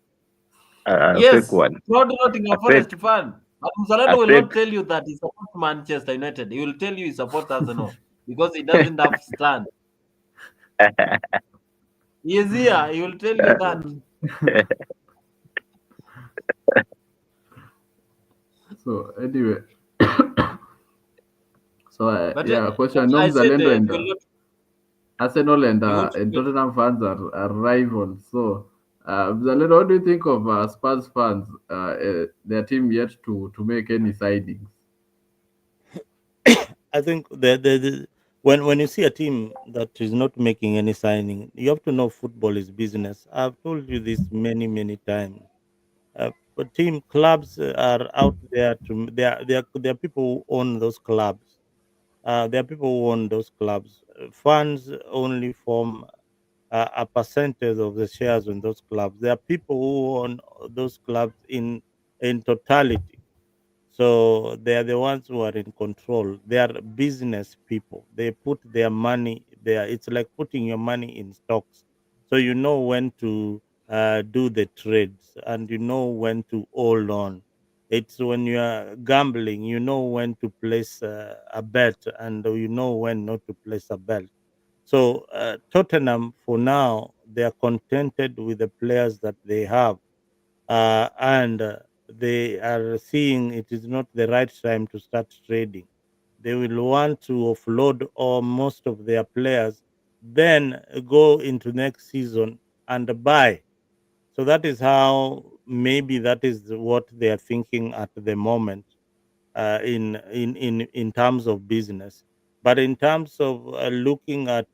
a fake Yes, one, proud Nottingham a fake, Forest fan. But a Muzalendo will fake. not tell you that he supports Manchester United. He will tell you he supports Arsenal because he doesn't have stand. He is here. He will tell you that. so anyway. So But yeah, question I no said Mzalendo and he will not. Arsenal You want and to Tottenham fans are rivals. So, Zalendo, what do you think of Spurs fans? Their team yet to make any signings. I think when you see a team that is not making any signing, you have to know football is business. I've told you this many times. But team clubs are out there to there are people who own those clubs. There are people who own those clubs. Funds only form a percentage of the shares in those clubs. There are people who own those clubs in totality. So they are the ones who are in control. They are business people. They put their money there. It's like putting your money in stocks. So you know when to do the trades and you know when to hold on. It's when you are gambling, you know when to place a bet and you know when not to place a bet. So Tottenham, for now, they are contented with the players that they have, and they are seeing it is not the right time to start trading. They will want to offload all most of their players, then go into next season and buy. So that is how maybe that is what they are thinking at the moment in terms of business. But in terms of looking at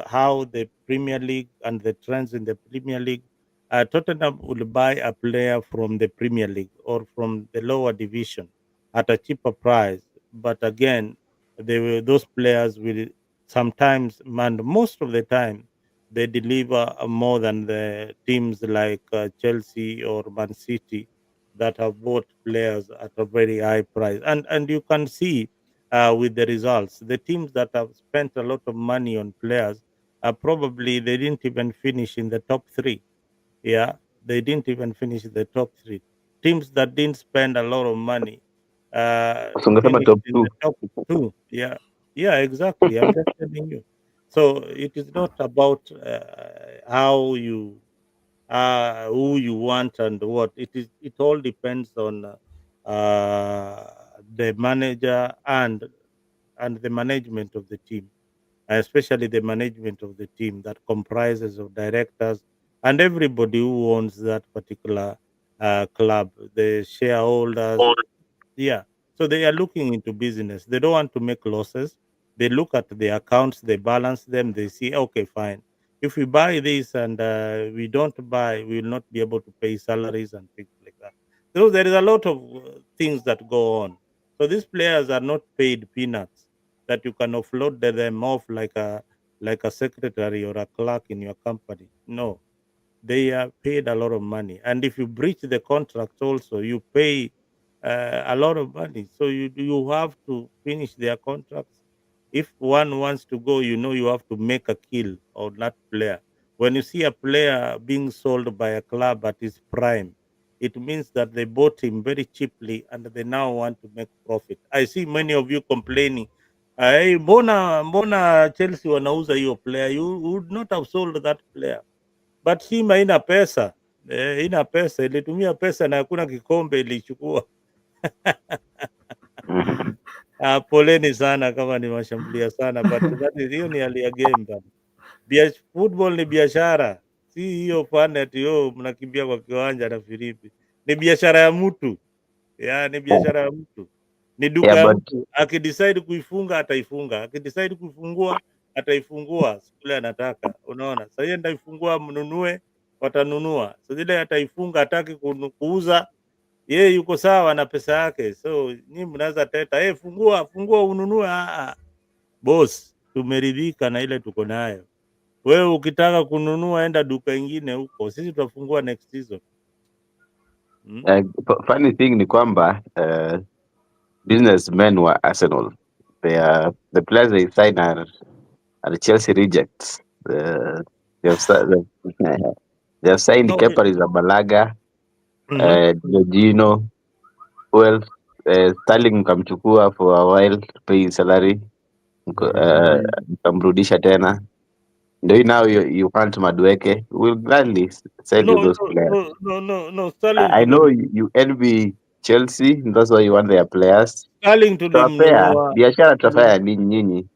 how the Premier League and the trends in the Premier League, Tottenham will buy a player from the Premier League or from the lower division at a cheaper price. But again, those players will sometimes, and most of the time, they deliver more than the teams like Chelsea or Man City that have bought players at a very high price. And you can see with the results, the teams that have spent a lot of money on players probably they didn't even finish in the top three. Yeah, they didn't even finish the top three. Teams that didn't spend a lot of money Sungesema finished top in the two. top two. Yeah, yeah, exactly. I'm just telling you. So it is not about how you who you want and what it is. It all depends on the manager and the management of the team, especially the management of the team that comprises of directors and everybody who owns that particular club, the shareholders. Yeah. So they are looking into business. They don't want to make losses. They look at the accounts, they balance them, they see, okay, fine. If we buy this and we don't buy, we will not be able to pay salaries and things like that. So there is a lot of things that go on. So these players are not paid peanuts that you can offload them off like a secretary or a clerk in your company. No, they are paid a lot of money, and if you breach the contract also you pay a lot of money, so you have to finish their contracts. If one wants to go, you know, you have to make a kill on that player. When you see a player being sold by a club at his prime, it means that they bought him very cheaply and they now want to make profit. I see many of you complaining, hey, mbona Chelsea wanauza hiyo player, you would not have sold that player. But him haina pesa, haina pesa, ilitumia pesa na hakuna kikombe ilichukua. Poleni sana kama nimewashambulia sana, but hiyo ni hali ya game bana. Football ni biashara, si hiyo fun ati mnakimbia kwa kiwanja na filipi. Ni biashara ya mtu, ni biashara ya mtu, ni duka Yeah, ya but mtu. Akidecide kuifunga ataifunga, akidecide kuifungua ataifungua siku ile anataka. Unaona, sasa yeye ndaifungua, mnunue, watanunua. Sasa ile ataifunga, hataki kuuza, yeye yuko sawa na pesa yake. So nyinyi mnaweza teta, fungua ununue. Boss, tumeridhika na ile tuko nayo. Wewe ukitaka kununua enda duka ingine huko, sisi tutafungua next season. funny thing ni kwamba businessmen were Arsenal. The players they sign are Chelsea rejects. They have, they have signed No, Kepa Arrizabalaga, mm-hmm. Jorginho. Who else? Sterling mkamchukua for a while to pay his salary, mkamrudisha tena. Ndio now you want Madueke. We'll gladly sell you No, those no, players. no, no, no, no. Sterling I know you envy Chelsea, and that's why you want their players. Tutawapea tulimnunua biashara, tutafanya nini nyinyi?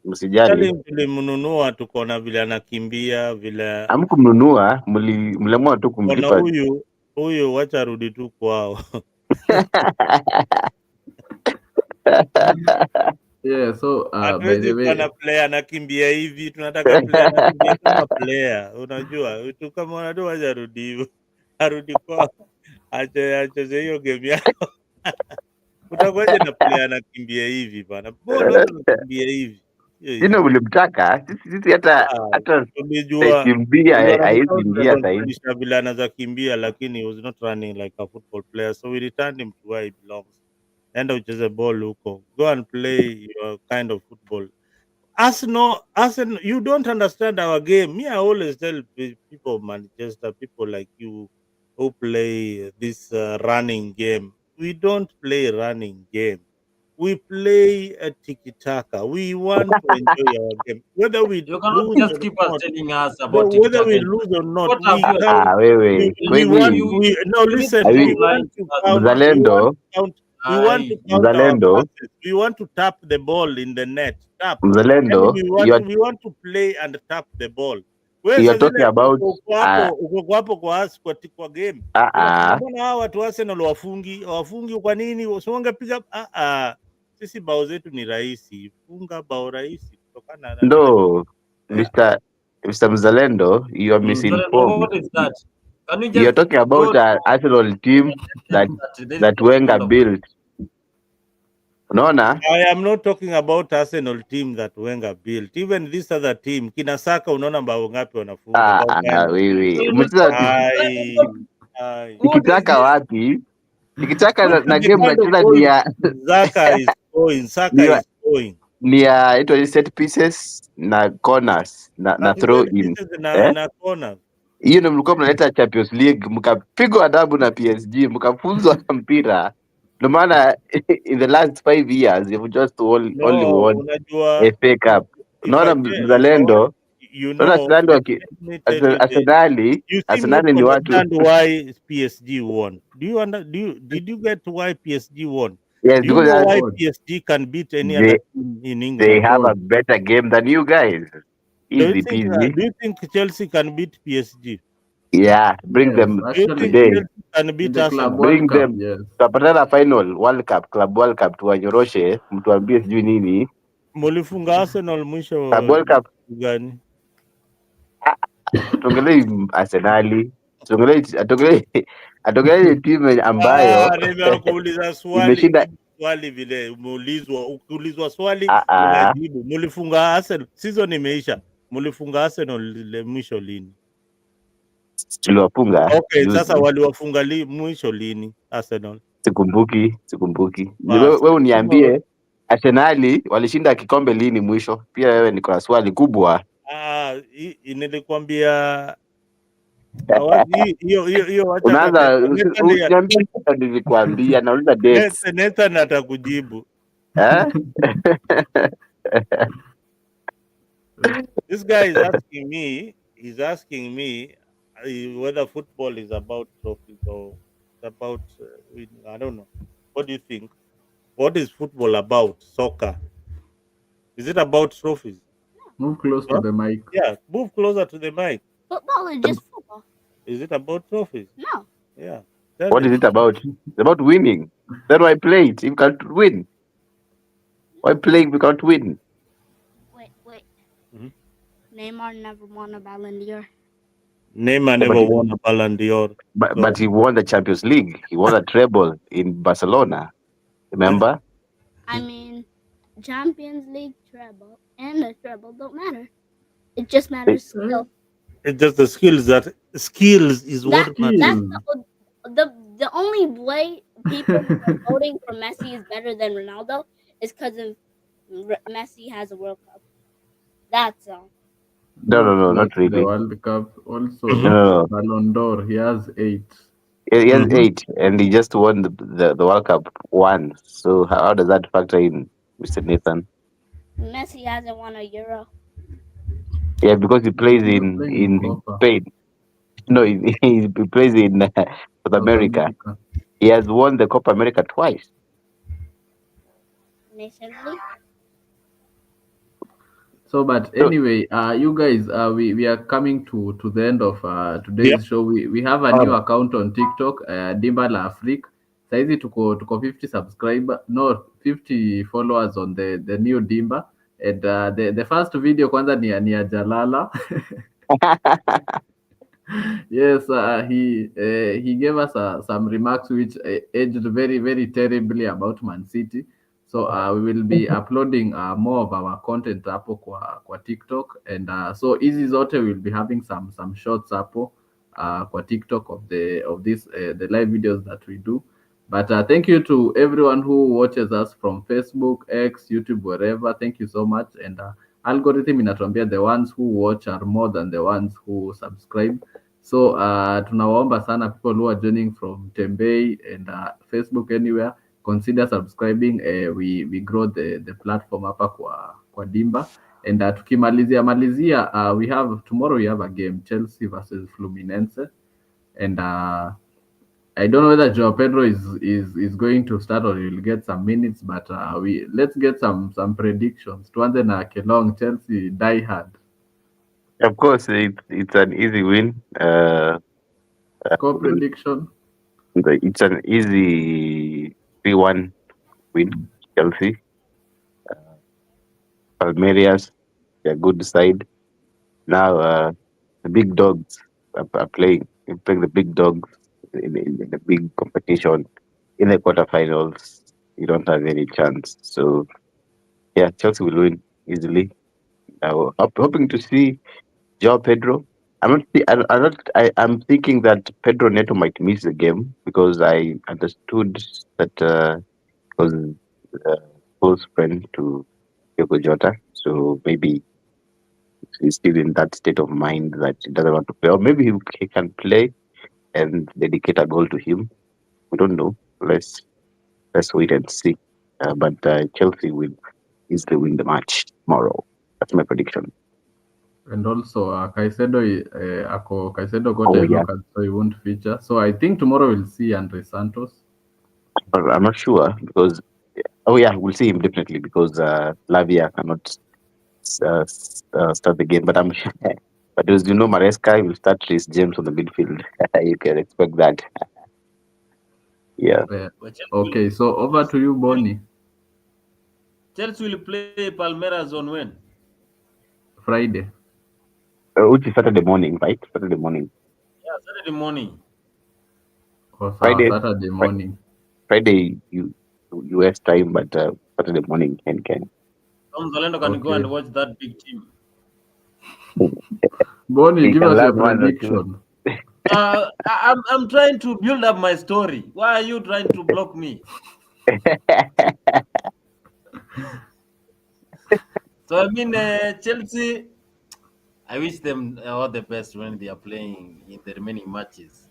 msijali. Sterling tulimnunua, tuko na vile anakimbia vile. Hamkumnunua, mliamua tu Kuna kumlipa. huyu wacha arudi tu kwao. Yeah, so by Hatuwezi the kuwa way, na player anakimbia hivi, tunataka player anakimbia kama player. Unajua tu kama unajua, wacha arudi hivyo, arudi kwao, acheze hiyo game yao. Utakuwaje na player anakimbia hivi bana? Ball wacha anakimbia hivi. Jino mlimtaka, sisi hata Tulijua kimbia haiwezi ingia sasa hivi. tunafundisha vile anaweza kimbia, lakini he was not running like a football player, so we returned him to where he belongs. Enda ucheze ball huko, go and play your kind of football. Arsenal, you don't understand our game. Me, I always tell people of Manchester, people like you who play this running game. We don't play running game. We play a tiki-taka. We want to enjoy our game. Whether we You cannot lose just or keep us not, telling us about whether we tiki-taka. lose or not, What have we you count. Wewe We want. kweli No, You need listen. to Are We we- stop lying want to to us, count. man. mzalendo We want to Aye. count our Mzalendo. passes. We want to tap the ball in the net. Tap. mzalendo Yani we want to play and tap the ball. Wewe you're sasa talking zile about uko hapo kwa game. Unasema mbona hawa watu wa Arsenal wafungi kwa nini? Usiwangepiga sisi bao zetu ni rahisi. Funga bao rahisi kutokana na vile. no Mr. Mzalendo, you are Mzalendo, misinformed. what is that? Can you You're just talking about go an Arsenal team that there is that no Wenger kind of- built. Unaona? I am not talking about Arsenal team that Wenger built. Even this other team, kina Saka unaona bao ngapi wanafunga? Bao gani? Wewe. What Tikitaka is this? wapi? Tikitaka Look na at the game kind of nacheza goals ni ya Saka is scoring. ni ya ito set pieces na corners na throw in. Na corner. Hiyo ndio mlikuwa mnaleta Champions League, mkapigwa adabu na PSG, mkafunzwa mpira. Ndio maana in the last 5 years you've just only won Unajua FA Cup. Unaona Mzalendo, you unaona know, Arsenal let me tell you this. Arsenali You seem not ni to watu. understand why PSG won. Did you get why PSG won? Yes, Do you because know why God. PSG can beat any other team in they England? have a better game than you guys. Do Easy peasy. you think Chelsea can beat PSG? Yeah, bring Yes, them Do you actually, think today. Chelsea can in beat the Club Arsenal? World Bring Cup, them. yes. Tutapatana final Club World Cup tuwanyoroshe, mtuambie sijui nini. Mulifunga Arsenal mwisho Club World Cup gani? tuongelee Arsenali. Tuongelee timu ambayo Nimekuuliza imeshinda swali vile umeulizwa. Ukiulizwa swali ah. unajibu. Mulifunga Arsenal, season imeisha. Mulifunga Arsenal mwisho lini? Tuliwafunga. Okay, sasa waliwafunga mwisho lini Arsenal? Sikumbuki. Basi. Wewe uniambie Arsenali walishinda kikombe lini mwisho? Pia wewe niko na swali kubwa. Nilikwambia hiyo wacha Unaanza uniambie, nilikwambia nauliza dates. Nathan atakujibu. This guy is asking me whether football is about trophies or about winning. I don't know. What do you think? What is football about? Soccer. Is it about trophies? Move close to the mic. Yeah, move closer to the mic. Football is just football. Is it about trophies? No. Yeah. What is it about? It's about winning. That's why I play it. You can't win. Why play if you can't win? Wait. Neymar never won a Ballon d'Or. Neymar never won a Ballon d'Or. But he won the Champions League. He won a treble in Barcelona. Remember? I mean, Champions League treble and the treble don't matter. It just matters skill. It's just the skills is what matters. That's the only way people are voting for Messi is better than Ronaldo is because of Messi has a World Cup. That's all. No, not really. The World Cup also. No. Ballon d'Or, he has 8. He has 8, and he just won the World Cup once. So how does that factor in, Mr. Nathan? Messi hasn't won a Euro. Yeah, because he plays in Spain. No, he plays in South America. He has won the Copa America twice. Nations League? So, but So, anyway, you guys, we are coming to the end of Yep. today's show. We have a all new right. account on TikTok, Dimba la Afrique. Saizi tuko 50 subscriber, no 50 followers on the new Dimba. And the first video kwanza ni ya Jalala. Yes, he gave us some remarks which aged very terribly about Man City. So we will be uploading more of our content hapo kwa TikTok, and so hizi zote will be having some shorts hapo kwa TikTok of this the live videos that we do. But thank you to everyone who watches us from Facebook, X, YouTube, wherever. Thank you so much. And algorithm inatuambia the ones who watch are more than the ones who subscribe. So tunawaomba sana people who are joining from Tembei and Facebook anywhere, consider subscribing. We grow the platform hapa kwa Dimba, and tukimalizia we have tomorrow, we have a game, Chelsea versus Fluminense, and I don't know whether Joao Pedro is going to start or he'll get some minutes, but we let's get some predictions. Tuanze na Kelong, Chelsea die hard. Of course, it's an easy win. Score prediction. It's an easy 3-1 win. Chelsea, Palmeiras, they're good side. Now the big dogs are playing. They're playing the big dogs in the big competition. In the quarterfinals, you don't have any chance. So yeah, Chelsea will win easily. Hoping to see Joao Pedro. I'm thinking that Pedro Neto might miss the game because I understood that was a close friend to Diogo Jota. So maybe he's still in that state of mind that he doesn't want to play, or maybe he can play and dedicate a goal to him. We don't know. Let's wait and see. But Chelsea will easily win the match tomorrow. That's my prediction. And also, Caicedo got a Oh yellow yeah, card, so he won't feature. So I think tomorrow we'll see Andre Santos. but I'm not sure because oh yeah, we'll see him definitely because Lavia cannot start the game. But I'm sure. But as you know, Maresca will start Reece James on the midfield. You can expect that. Yeah. But Okay, so over to you, Bonnie. Chelsea will play Palmeiras on when? Friday. Which is Saturday morning, right? Saturday morning. Yeah, Saturday morning. Or Friday, Saturday morning. Friday, US time, but Saturday morning, can. Tom Zalendo can go Okay. and watch that big team. Bonnie, You give can us your learn one or two. prediction. I'm trying to build up my story. Why are you trying to block me? So I mean, Chelsea. I wish them all the best when they are playing in the remaining matches.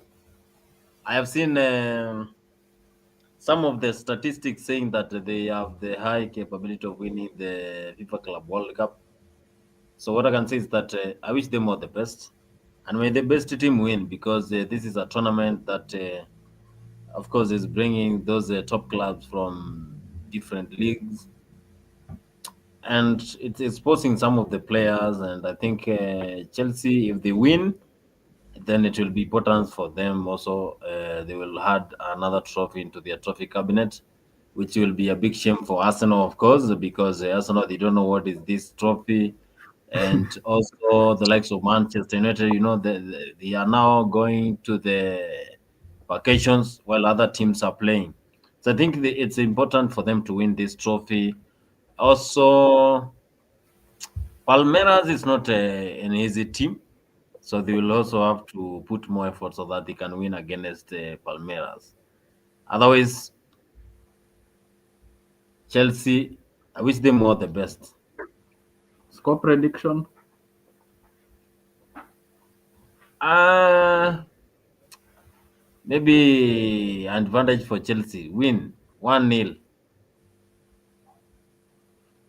I have seen some of the statistics saying that they have the high capability of winning the FIFA Club World Cup. So what I can say is that I wish them all the best, and may the best team win because this is a tournament that, of course, is bringing those top clubs from different leagues, and it's exposing some of the players. And I think Chelsea, if they win, then it will be important for them also. They will add another trophy into their trophy cabinet, which will be a big shame for Arsenal, of course, because Arsenal, they don't know what is this trophy. And also the likes of Manchester United, they are now going to the vacations while other teams are playing. So I think it's important for them to win this trophy. Also, Palmeiras is not an easy team. So they will also have to put more effort so that they can win against Palmeiras. Otherwise, Chelsea, I wish them all the best. Score prediction. Uh maybe advantage for Chelsea. Win 1-0.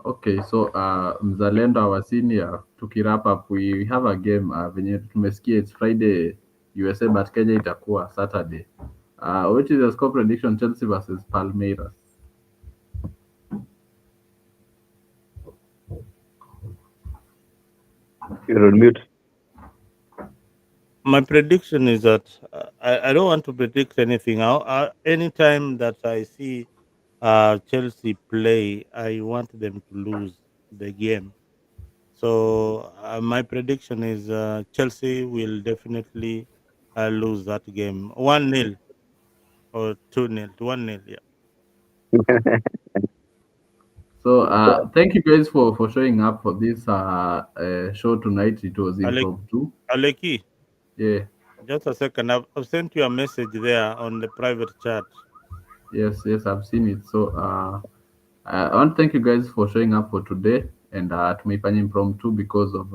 Okay, so Mzalendo our senior, tukirap up, we have a game venye tumesikia it's Friday USA, but Kenya itakuwa Saturday. Which is the score prediction, Chelsea versus Palmeiras? You're on mute. My prediction is that I don't want to predict anything. Anytime that I see Chelsea play, I want them to lose the game. So my prediction is Chelsea will definitely lose that game 1-0 or 2-0, 1-0. Yeah. So thank you guys for showing up for this show tonight. It was Alec, impromptu. Aleki, Yeah. just a second. I've sent you a message there on the private chat. Yes, I've seen it. So I want to thank you guys for showing up for today and tumeifanya impromptu because of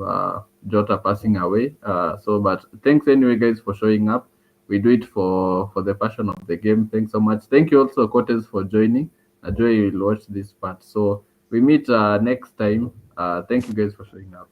Jota passing away. But thanks anyway, guys, for showing up. We do it for the passion of the game. Thanks so much. Thank you also, Cortez, for joining. Joy will watch this part. So we meet next time. Thank you guys for showing up.